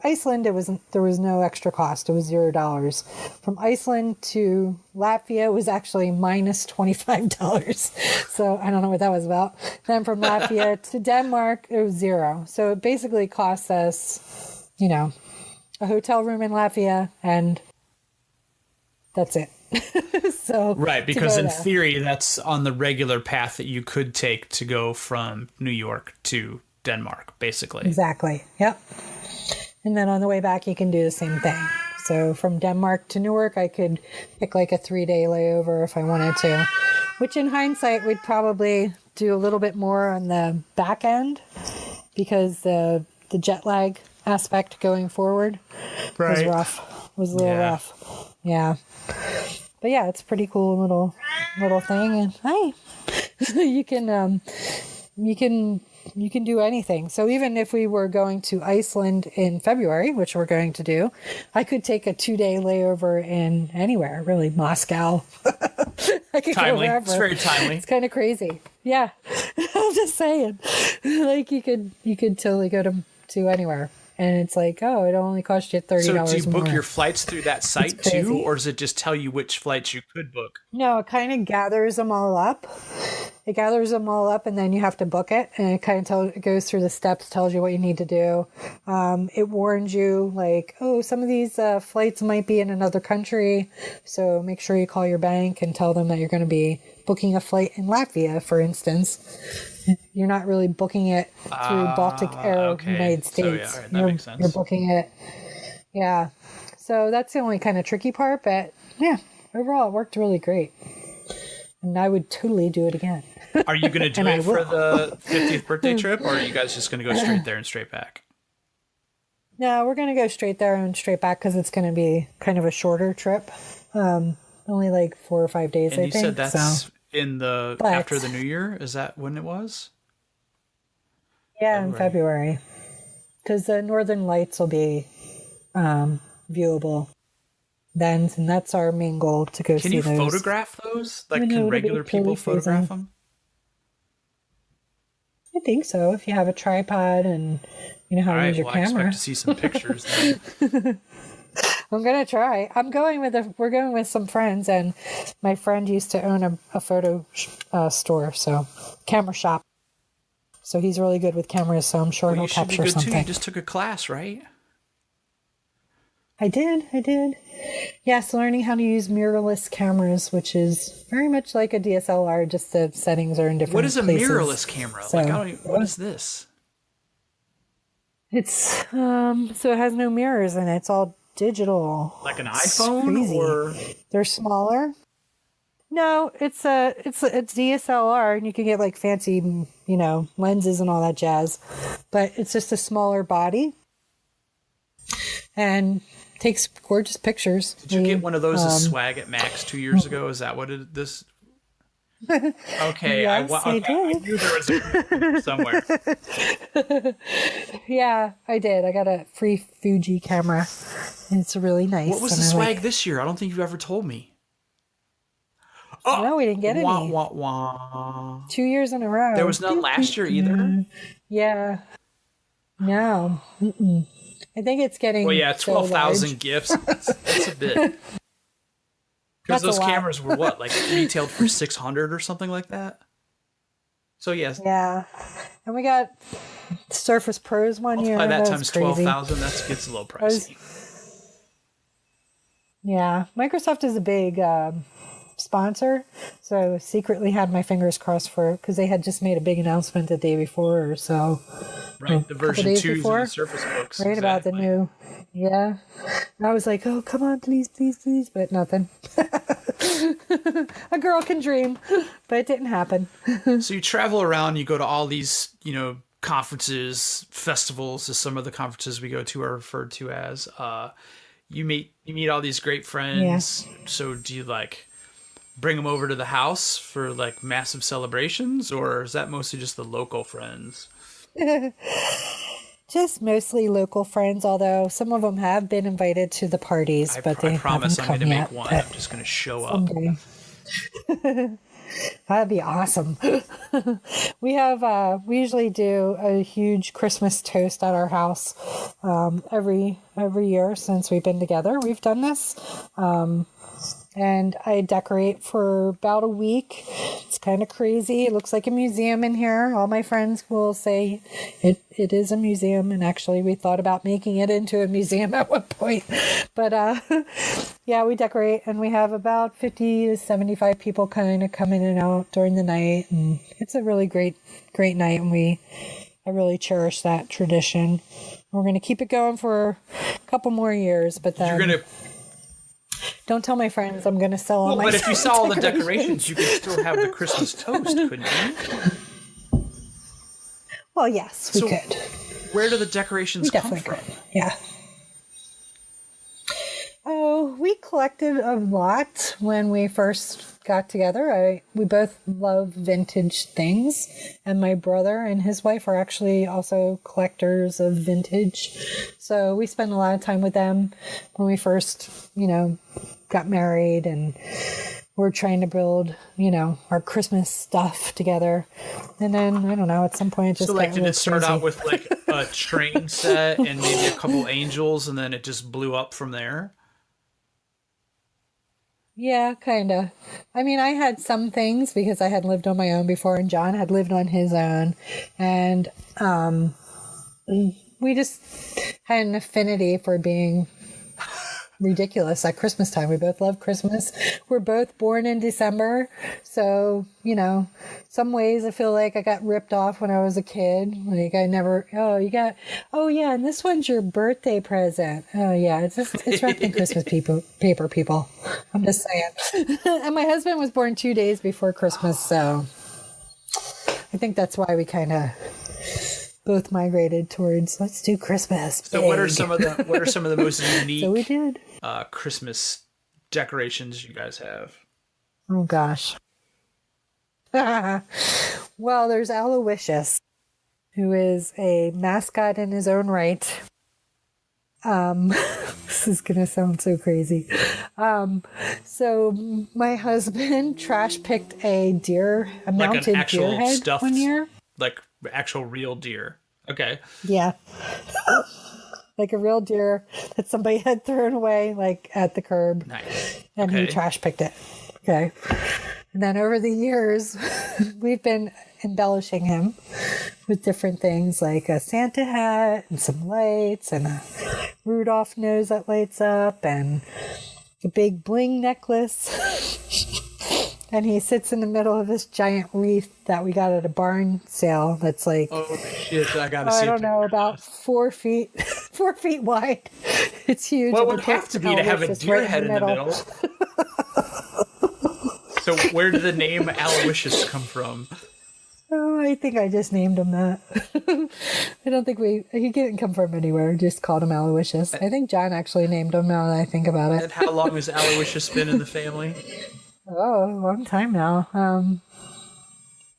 Iceland, there was no extra cost. It was $0. From Iceland to Latvia was actually minus $25. So I don't know what that was about. Then from Latvia to Denmark, it was $0. So it basically cost us, a hotel room in Latvia, and that's it. So right, because in theory, that's on the regular path that you could take to go from New York to Denmark, basically. Exactly. Yep. And then on the way back, you can do the same thing. So from Denmark to Newark, I could pick like a 3-day layover if I wanted to, which in hindsight, we'd probably do a little bit more on the back end because the jet lag aspect going forward was rough. Was a little rough. Yeah. But yeah, it's a pretty cool little thing. And hey, you can do anything. So even if we were going to Iceland in February, which we're going to do, I could take a 2-day layover in anywhere, really, Moscow. I could go wherever. It's very timely. It's kind of crazy. Yeah. I'm just saying. Like you could totally go to anywhere. And it's like, oh, it only cost you $30 more. So do you book your flights through that site too? Or does it just tell you which flights you could book? No, it kind of gathers them all up. It gathers them all up, and then you have to book it. And it kind of it goes through the steps, tells you what you need to do. It warns you, like, oh, some of these flights might be in another country. So make sure you call your bank and tell them that you're going to be booking a flight in Latvia, for instance. You're not really booking it through Baltic Air United States. So, yeah, that makes sense. You're booking it. Yeah. So that's the only kind of tricky part. But yeah, overall, it worked really great. And I would totally do it again. Are you going to do it for the 50th birthday trip, or are you guys just going to go straight there and straight back? No, we're going to go straight there and straight back because it's going to be kind of a shorter trip. Only like 4 or 5 days, and I you think. said that's after the New Year? Is that when it was? Yeah, February. In February. Because the Northern Lights will be viewable then, and that's our main goal, to go see those. Can you photograph those? Like, can regular people photograph them? I think so, if you have a tripod and you know how to use your camera. I expect to see some pictures then. I'm gonna try. We're going with some friends, and my friend used to own a photo store, so camera shop. So he's really good with cameras, so I'm sure he'll capture something. You just took a class, right? I did. Yes, learning how to use mirrorless cameras, which is very much like a DSLR, just the settings are in different places. What is a mirrorless camera? So, what is this? It's so it has no mirrors in it. It's all digital. Like an iPhone, or they're smaller. No, it's DSLR, and you can get like fancy, lenses and all that jazz. But it's just a smaller body, and takes gorgeous pictures. Did you get one of those as swag at Max 2 years ago? Is that what this? Okay, yes, I did. I knew there was a somewhere. Yeah, I did. I got a free Fuji camera. It's really nice. What was the swag this year? I don't think you've ever told me. Oh, no, we didn't get any. Wah, wah, wah. 2 years in a row. There was none last year either? Yeah. No. Mm-mm. I think it's getting. Well, yeah, 12,000 gifts. That's a bit. Because those cameras were what, like retailed for 600 or something like that? So, yes. Yeah. And we got Surface Pros one year. By that times 12,000, that gets a little pricey. Yeah. Microsoft is a big sponsor, so secretly had my fingers crossed for, because they had just made a big announcement the day before or so. Right, the version 2s of the Surface Books. Right, exactly. About the new, yeah. And I was like, oh, come on, please, but nothing. A girl can dream, but it didn't happen. So you travel around, you go to all these, conferences, festivals, as some of the conferences we go to are referred to as. You meet all these great friends. Yeah. So do you bring them over to the house for massive celebrations, or is that mostly just the local friends? Just mostly local friends, although some of them have been invited to the parties, but they I promise haven't I'm going to make yet, one. I'm just going to show up. That'd be awesome. We usually do a huge Christmas toast at our house every year since we've been together. We've done this. And I decorate for about a week. It's kind of crazy. It looks like a museum in here. All my friends will say it is a museum. And actually, we thought about making it into a museum at one point. But yeah, we decorate, and we have about 50 to 75 people kind of come in and out during the night. And it's a really great night. And I really cherish that tradition. We're going to keep it going for a couple more years. But then... You're going to... Don't tell my friends I'm going to sell all my But if you sell all the decorations, you could still have the Christmas toast, couldn't you? Well, yes, we could. Where do the decorations come from? Could. Yeah. Oh, we collected a lot when we first got together. We both love vintage things, and my brother and his wife are actually also collectors of vintage. So we spent a lot of time with them when we first, got married, and we're trying to build, our Christmas stuff together. And then, I don't know, at some point it just got did it start out with like a train set and maybe a couple angels, and then it just blew up from there? Yeah, kind of. I mean, I had some things because I had lived on my own before, and John had lived on his own. And we just had an affinity for being ridiculous at Christmas time. We both love Christmas. We're both born in December. So, some ways I feel like I got ripped off when I was a kid. Like I never, oh yeah, and this one's your birthday present. Oh yeah, it's wrapped in Christmas paper, people. I'm just saying. And my husband was born 2 days before Christmas. So I think that's why we kind of both migrated towards let's do Christmas. So what are some of the most unique so we did. Christmas decorations you guys have? Oh gosh. Well, there's Aloysius, who is a mascot in his own right. This is gonna sound so crazy. So my husband trash picked a mounted deer head stuffed, one year. Like actual real deer. Okay. Yeah. Like a real deer that somebody had thrown away, like at the curb. Nice. And he trash picked it. Okay. And then over the years, we've been embellishing him with different things like a Santa hat and some lights and a Rudolph nose that lights up and a big bling necklace. And he sits in the middle of this giant wreath that we got at a barn sale that's like... Oh, shit, I gotta see. I don't know, about 4 feet wide. It's huge. Well, it would have to be to have a deer head in the middle. So where did the name Aloysius come from? Oh, I think I just named him that. I don't think he didn't come from anywhere. Just called him Aloysius. I think John actually named him now that I think about it. And how long has Aloysius been in the family? Oh, a long time now.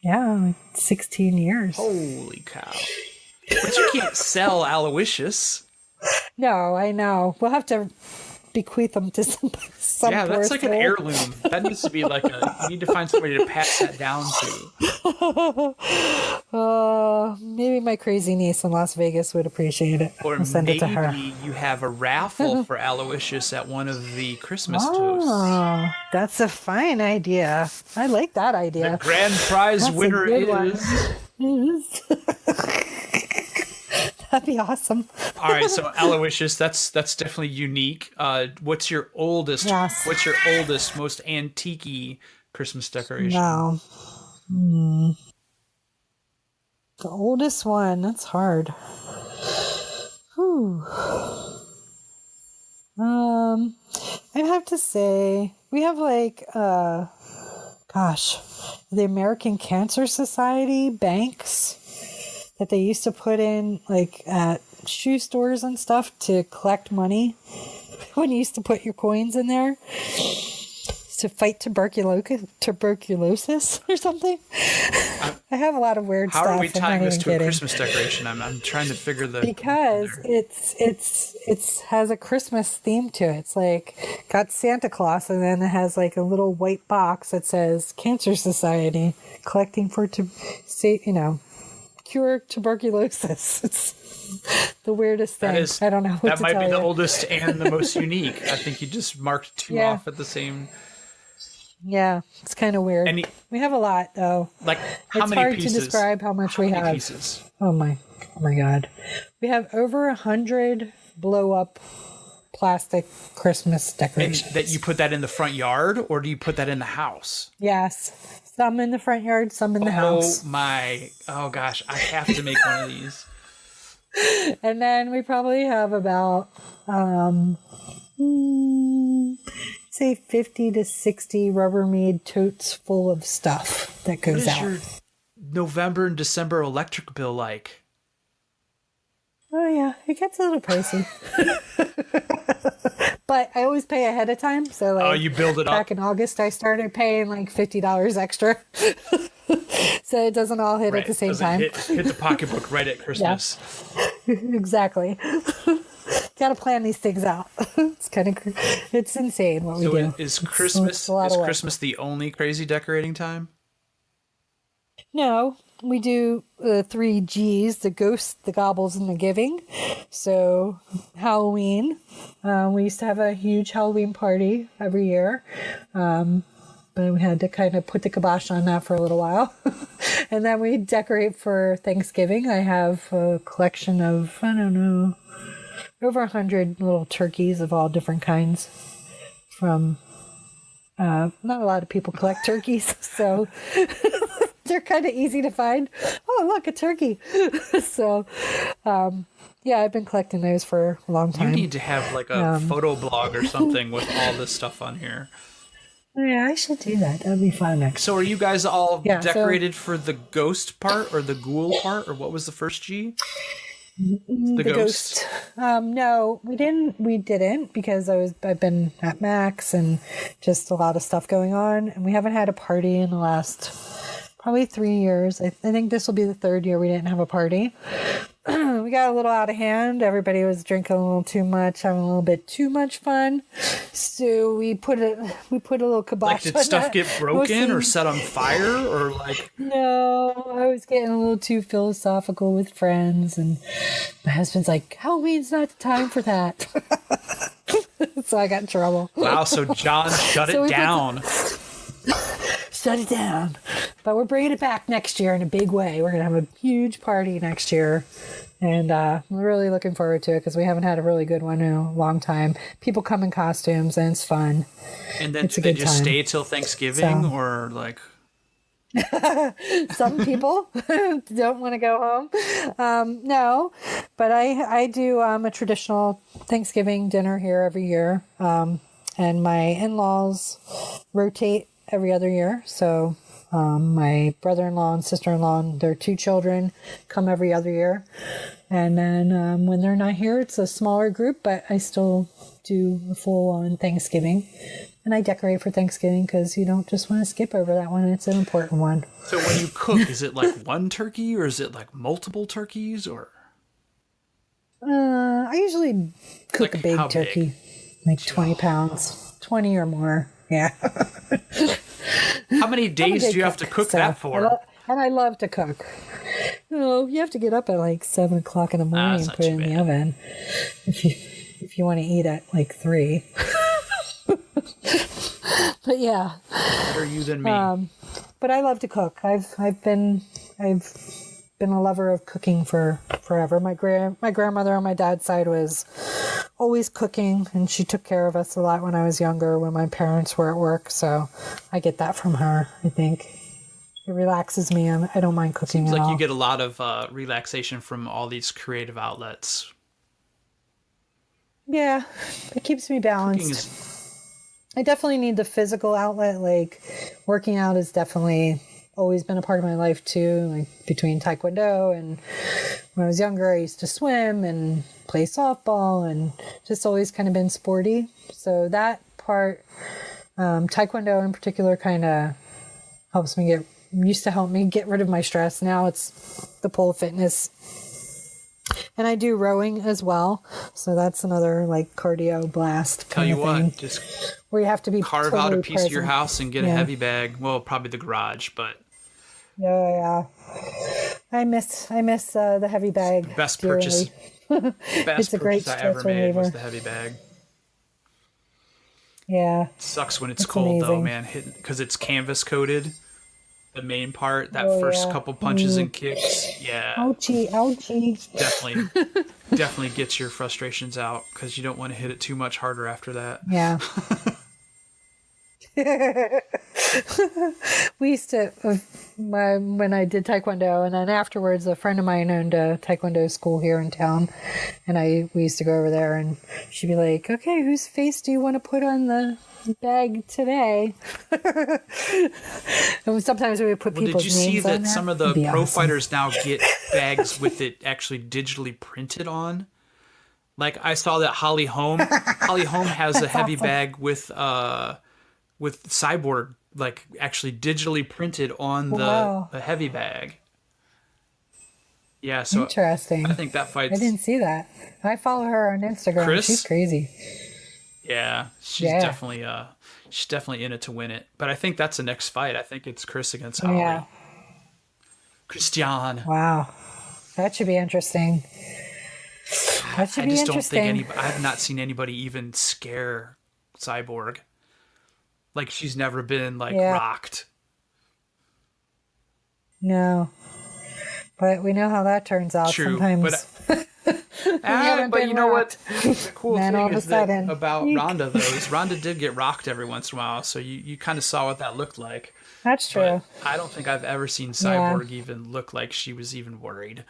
Yeah, like 16 years. Holy cow. But you can't sell Aloysius. No, I know. We'll have to bequeath them to some yeah, that's like an heirloom. That needs to be like you need to find somebody to pass that down to. Maybe my crazy niece in Las Vegas would appreciate it. Or I'll send it to her. Maybe you have a raffle for Aloysius at one of the Christmas toasts. That's a fine idea. I like that idea. The grand prize winner is... That'd be awesome. All right, so Aloysius, that's definitely unique. What's your oldest? Yes. What's your oldest, most antique-y Christmas decoration? No. The oldest one. That's hard. Whew. I'd have to say we have like the American Cancer Society banks that they used to put in like at shoe stores and stuff to collect money when you used to put your coins in there. to fight tuberculosis or something. I have a lot of weird stuff. How are we tying this to a kidding. Christmas decoration? I'm trying to figure the Because it's has a Christmas theme to it. It's like got Santa Claus, and then it has like a little white box that says Cancer Society collecting for cure tuberculosis. It's the weirdest thing. I don't know what that to might tell be the you. oldest and the most unique. I think you just marked two off at the same. Yeah, it's kind of weird. We have a lot though. Like how it's many hard pieces? to describe how much we have. Pieces? Oh my God. We have over 100 blow up plastic Christmas decorations. And that you put that in the front yard, or do you put that in the house? Yes. Some in the front yard, some in the house. Oh gosh, I have to make one of these. And then we probably have about say 50 to 60 Rubbermaid totes full of stuff that goes out. What is your November and December electric bill like? Oh yeah, it gets a little pricey. But I always pay ahead of time. So like, you build it back up? in August, I started paying like $50 extra. So it doesn't all hit at the same time. Hit the pocketbook right at Christmas. Yeah. Exactly. Got to plan these things out. It's insane what we do. So is Christmas the only crazy decorating time? No, we do the 3 G's, the ghosts, the gobbles, and the giving. So Halloween, we used to have a huge Halloween party every year. But we had to kind of put the kibosh on that for a little while. And then we decorate for Thanksgiving. I have a collection of, I don't know, over 100 little turkeys of all different kinds from, not a lot of people collect turkeys, so they're kind of easy to find. Oh, look, a turkey. So, yeah, I've been collecting those for a long time. You need to have like a photo blog or something with all this stuff on here. Yeah, I should do that. That'd be fun. So are you guys all decorated for the ghost part or the ghoul part, or what was the first G? The ghost. No, we didn't because I've been at Max and just a lot of stuff going on, and we haven't had a party in the last probably 3 years. I think this will be the 3rd year we didn't have a party. We got a little out of hand. Everybody was drinking a little too much, having a little bit too much fun. So we put a little kibosh. Like, did on stuff that. get broken or set on fire or like? No, I was getting a little too philosophical with friends, and my husband's like, "Halloween's not the time for that." So I got in trouble. Wow! So John shut it down. Shut it down. But we're bringing it back next year in a big way. We're going to have a huge party next year. And we're really looking forward to it because we haven't had a really good one in a long time. People come in costumes and it's fun. And then do they just stay till Thanksgiving or like? Some people don't want to go home. No, but I do a traditional Thanksgiving dinner here every year. And my in-laws rotate every other year. So my brother-in-law and sister-in-law and their 2 children come every other year. And then when they're not here, it's a smaller group, but I still do a full-on Thanksgiving. And I decorate for Thanksgiving because you don't just want to skip over that one. It's an important one. So when you cook, is it like one turkey or is it like multiple turkeys or? I usually cook a big turkey, like 20 pounds, 20 or more. Yeah. How many days do you have to cook that for? And I love to cook. Oh, you have to get up at like 7 o'clock in the morning and put it in the oven if you want to eat at like 3. But yeah. Better you than me. But I love to cook. I've been a lover of cooking for forever. My grandmother on my dad's side was always cooking, and she took care of us a lot when I was younger, when my parents were at work. So I get that from her. I think it relaxes me. I don't mind cooking. Seems like you get a lot of relaxation from all these creative outlets. Yeah, it keeps me balanced. I definitely need the physical outlet. Like working out has definitely always been a part of my life too. Like between Tae Kwon Do and when I was younger, I used to swim and play softball and just always kind of been sporty. So that part Taekwondo in particular kind of used to help me get rid of my stress. Now it's the pole fitness. And I do rowing as well. So that's another like cardio blast. Tell you thing, what, just where you have to be carve totally out a piece present. of your house and get a heavy bag. Well, probably the garage, but yeah. I miss the heavy bag. the best dearly. purchase. Best It's a great purchase I ever stress made reliever. was the heavy bag. Yeah. Sucks when it's That's cold though, amazing. man. Because it's canvas coated. The main part, that Oh, first yeah. couple punches and kicks, yeah, Ouchie. definitely gets your frustrations out because you don't want to hit it too much harder after that. Yeah. We used to, when I did Taekwondo, and then afterwards, a friend of mine owned a Taekwondo school here in town, and we used to go over there, and she'd be like, "Okay, whose face do you want to put on the bag today?" And sometimes we would put Well, people's did you see names on that there. some of the It'd be pro awesome. fighters now get bags with it actually digitally printed on? Like I saw that Holly Holm has a heavy bag with Cyborg like actually digitally printed on Wow. the heavy bag. Yeah, so Interesting. I think that I fight's didn't see that. I follow her on Instagram. Chris? She's crazy. yeah, she's Yeah. definitely in it to win it. But I think that's the next fight. I think it's Chris against Holly. Yeah. Christian. Wow. That should be interesting. That should I be just don't interesting. think I have not seen anybody even scare Cyborg. Like she's never been like Yeah. rocked. No. But we know how that turns out True, sometimes. haven't but been you know rocked. what? The cool Then all thing of a is that sudden, about eek. Rhonda though is Rhonda did get rocked every once in a while, so you kind of saw what that looked like. That's true. But I don't think I've ever seen Cyborg even look like she was even worried.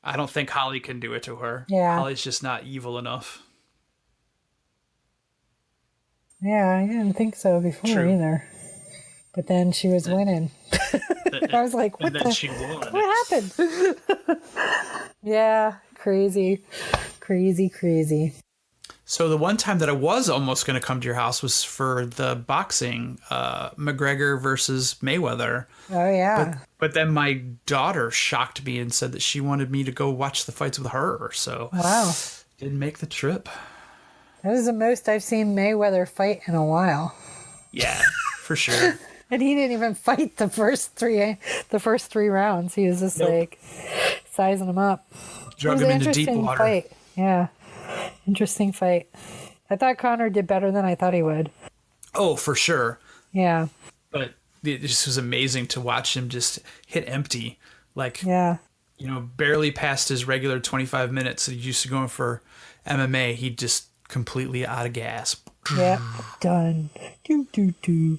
I don't think Holly can do it to her. Yeah. Holly's just not evil enough. Yeah, I didn't think so before True. either. But then she was winning. I was like, And then she won. what happened? Yeah, crazy. So the one time that I was almost going to come to your house was for the boxing, McGregor versus Mayweather. Oh, yeah. But then my daughter shocked me and said that she wanted me to go watch the fights with her. So Wow. didn't make the trip. That was the most I've seen Mayweather fight in a while. Yeah, for sure. And he didn't even fight the first three rounds. He was just like sizing them up. Drug It was him an into deep interesting water. fight. Yeah. Interesting fight. I thought Connor did better than I thought he would. Oh, for sure. Yeah. But it just was amazing to watch him just hit empty. Like, Yeah. you know, barely past his regular 25 minutes that he used to go for MMA. He just completely out of gas. Yeah. Done. Do.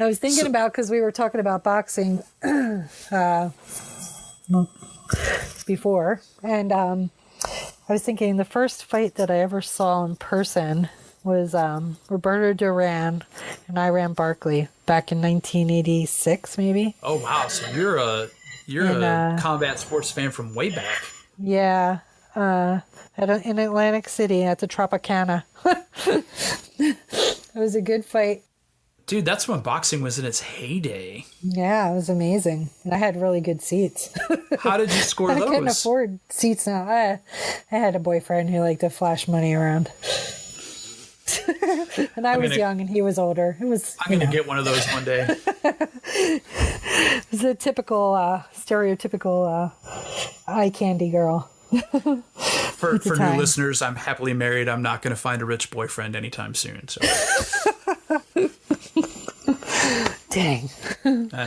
I was thinking about, because we were talking about boxing before, and I was thinking the first fight that I ever saw in person was Roberto Duran and Iran Barkley back in 1986, maybe. Oh, wow. So you're a combat sports fan from way back. Yeah, in Atlantic City at the Tropicana. It was a good fight. Dude, that's when boxing was in its heyday. Yeah, it was amazing. And I had really good seats. How did you score I those? couldn't afford seats now. I had a boyfriend who liked to flash money around. And I was young and he was older. It was, I'm going to get one of those one day. it was a typical, stereotypical eye candy girl. For new time. listeners, I'm happily married. I'm not going to find a rich boyfriend anytime soon. So Dang. I know.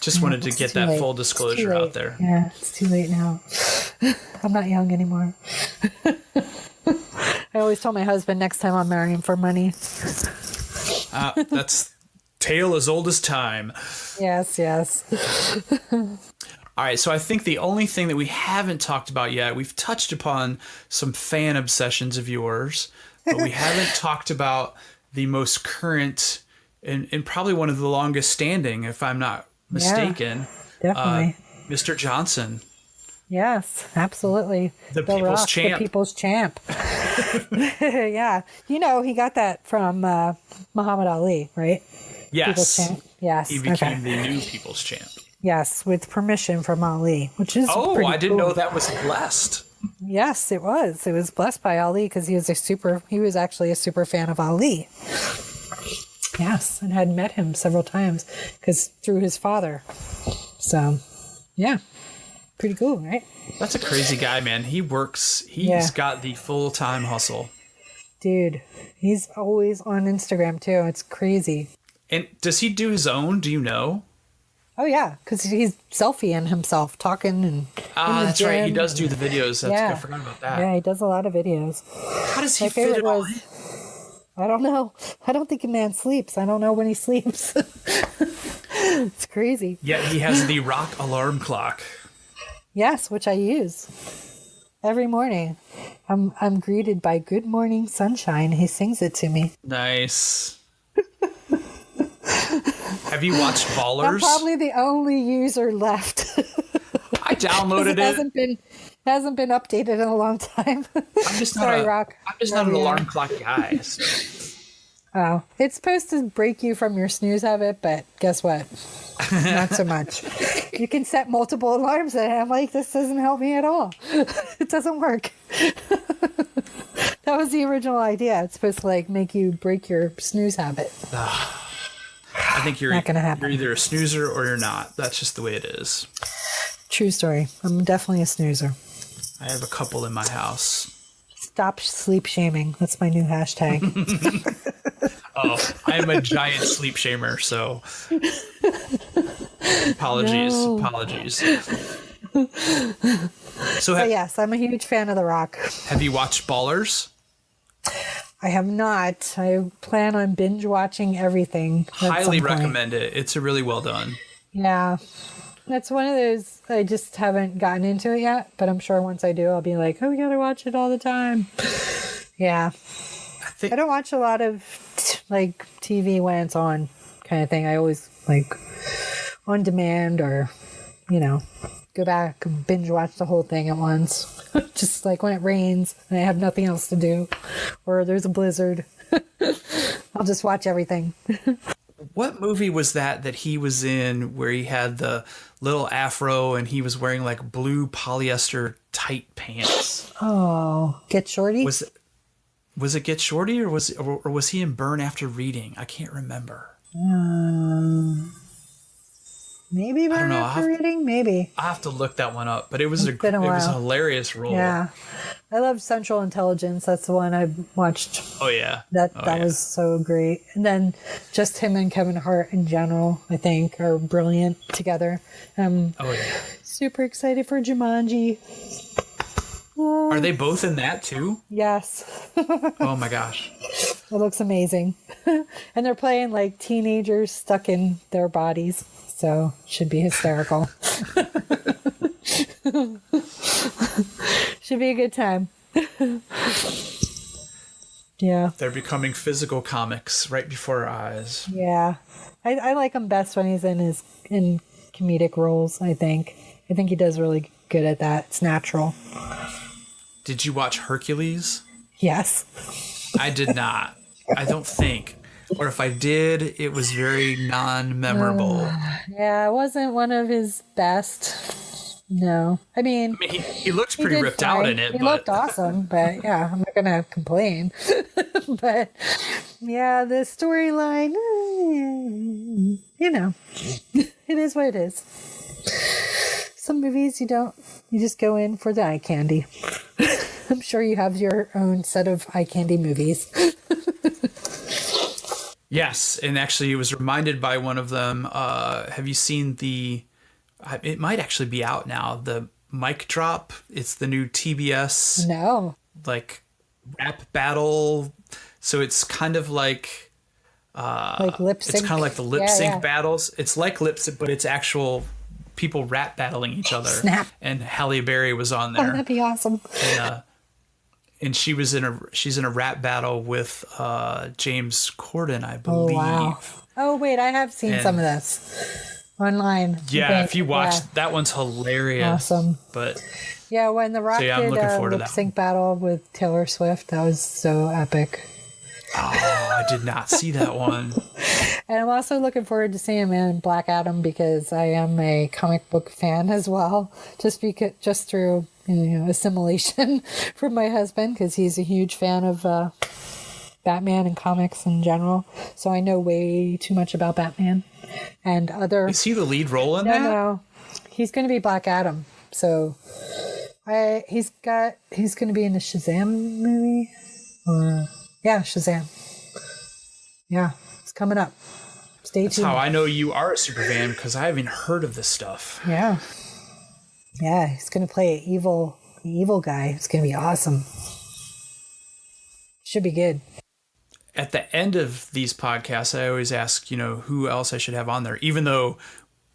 Just wanted to It's get too that late. full It's disclosure too late. out there. Yeah, it's too late now. I'm not young anymore. I always tell my husband next time I'm marrying for money. That's tale as old as time. Yes. All right, so I think the only thing that we haven't talked about yet, we've touched upon some fan obsessions of yours, but we haven't talked about the most current and probably one of the longest standing, if I'm not mistaken, Definitely. Mr. Johnson. Yes, absolutely. The People's Rock, Champ. The People's Champ. Yeah. He got that from Muhammad Ali, right? People's Yes. champ. Yes. He became the new people's champ. Yes, with permission from Ali, which is pretty I didn't cool. know that was blessed. Yes, it was. It was blessed by Ali because he was actually a super fan of Ali. Yes, and had met him several times because through his father. So, yeah, pretty cool, right? That's a crazy guy, man. He's got the full-time hustle. Dude, he's always on Instagram too. It's crazy. And does he do his own? Do you know? Oh yeah, because he's selfieing himself, talking and. That's right. He does do the videos. I forgot about that. Yeah, he does a lot of videos. How does he fit it all in? I don't know. I don't think a man sleeps. I don't know when he sleeps. It's crazy. Yeah, he has the rock alarm clock. Yes, which I use every morning. I'm greeted by "Good morning, sunshine." He sings it to me. Nice. Have you watched Ballers? I'm probably the only user left. I downloaded it. Hasn't been updated in a long time. I'm just Rock. I'm just not an alarm clock guy. So. Oh, it's supposed to break you from your snooze habit, but guess what? Not so much. You can set multiple alarms, and I'm like, this doesn't help me at all. It doesn't work. That was the original idea. It's supposed to make you break your snooze habit. I think you're not gonna happen. You're either a snoozer or you're not. That's just the way it is. True story. I'm definitely a snoozer. I have a couple in my house. Stop sleep shaming. That's my new hashtag. I am a giant sleep shamer, so apologies. So yes, I'm a huge fan of The Rock. Have you watched Ballers? I have not. I plan on binge watching everything. Highly recommend it. It's really well done. Yeah. That's one of those, I just haven't gotten into it yet, but I'm sure once I do, I'll be like, we gotta watch it all the time. Yeah. I don't watch a lot of TV when it's on kind of thing. I always on demand or, go back and binge watch the whole thing at once. Just when it rains and I have nothing else to do or there's a blizzard. I'll just watch everything. What movie was that he was in where he had the little afro and he was wearing blue polyester tight pants? Oh, Get Shorty? Was it Get Shorty or was he in Burn After Reading? I can't remember. Maybe Burn After Reading? Maybe. I'll have to look that one up, but it was a hilarious role. Yeah. I love Central Intelligence. That's the one I watched. Oh, yeah. That was so great. And then just him and Kevin Hart in general, I think, are brilliant together. Super excited for Jumanji. Are they both in that too? Yes. Oh my gosh. It looks amazing. And they're playing teenagers stuck in their bodies. So should be hysterical. Should be a good time. Yeah. They're becoming physical comics right before our eyes. Yeah. I like him best when he's in comedic roles, I think. I think he does really good at that. It's natural. Did you watch Hercules? Yes. I did not. I don't think. Or if I did, it was very non-memorable. Yeah, it wasn't one of his best. No. I mean he looked pretty ripped out in it. He looked awesome, but yeah, I'm not going to complain. But yeah, the storyline, it is what it is. Some movies you just go in for the eye candy. I'm sure you have your own set of eye candy movies. Yes, and actually it was reminded by one of them. Have you seen it might actually be out now, the Mic Drop? It's the new TBS. No. Rap battle. So it's kind of like lip sync. It's kind of like the lip sync battles. It's like lip sync, but it's actual people rap battling each other. Snap. And Halle Berry was on there. Oh, that'd be awesome. And she's in a rap battle with James Corden, I believe. Oh, wow. Oh, wait, I have seen some of this. online. Yeah, if you watch, that one's hilarious. Awesome. But yeah, when The Rock I'm did looking a forward to lip that sync battle with Taylor Swift, that was so epic. Oh, I did not see that one. And I'm also looking forward to seeing him in Black Adam because I am a comic book fan as well, just through assimilation from my husband, because he's a huge fan of Batman and comics in general. So I know way too much about Batman and other. Is he the lead role in that? No, he's going to be Black Adam. So he's going to be in the Shazam movie. Yeah, Shazam. Yeah, it's coming up. Stay tuned. That's how I know you are a super fan, because I haven't heard of this stuff. Yeah. Yeah, he's going to play an evil guy. It's going to be awesome. Should be good. At the end of these podcasts, I always ask, who else I should have on there, even though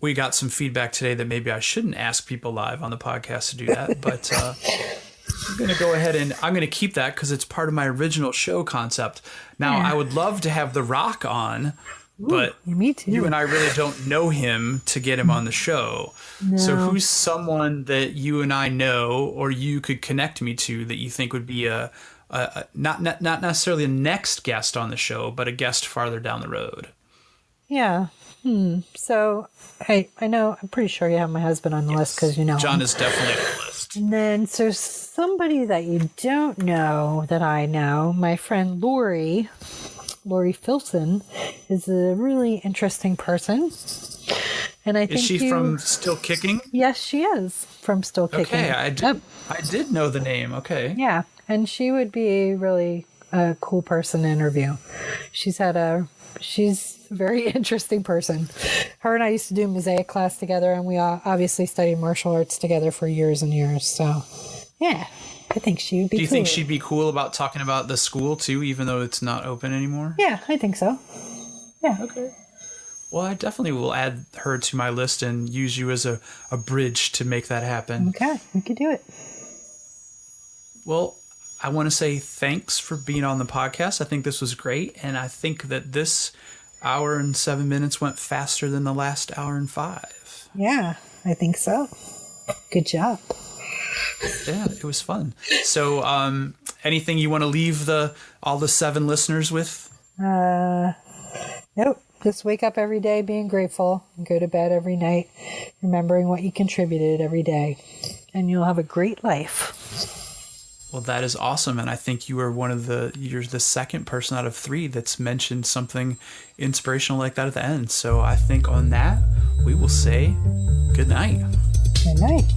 we got some feedback today that maybe I shouldn't ask people live on the podcast to do that. But I'm going to go ahead and I'm going to keep that because it's part of my original show concept. Now, I would love to have The Rock on, but me too. You and I really don't know him to get him on the show. No. So who's someone that you and I know or you could connect me to that you think would be a not necessarily a next guest on the show, but a guest farther down the road? Yeah. So I know, I'm pretty sure you have my husband on the list because John is definitely on the list. And then so somebody that you don't know that I know, my friend Lori Filson, is a really interesting person. And I think is she from Still Kicking? Yes, she is from Still Kicking. Okay, I did know the name. Okay. Yeah, and she would be really a cool person to interview. She's a very interesting person. Her and I used to do mosaic class together, and we obviously studied martial arts together for years and years. So, yeah, I think she would be cool. Do you think she'd be cool about talking about the school, too, even though it's not open anymore? Yeah, I think so. Yeah. Okay. Well, I definitely will add her to my list and use you as a bridge to make that happen. Okay, we could do it. Well, I want to say thanks for being on the podcast. I think this was great, and I think that this hour and 7 minutes went faster than the last hour and 5. Yeah, I think so. Good job. Yeah, it was fun. So, anything you want to leave all the 7 listeners with? Nope. Just wake up every day being grateful and go to bed every night remembering what you contributed every day, and you'll have a great life. Well, that is awesome, and I think you're the second person out of 3 that's mentioned something inspirational like that at the end. So I think on that, we will say good night. Good night.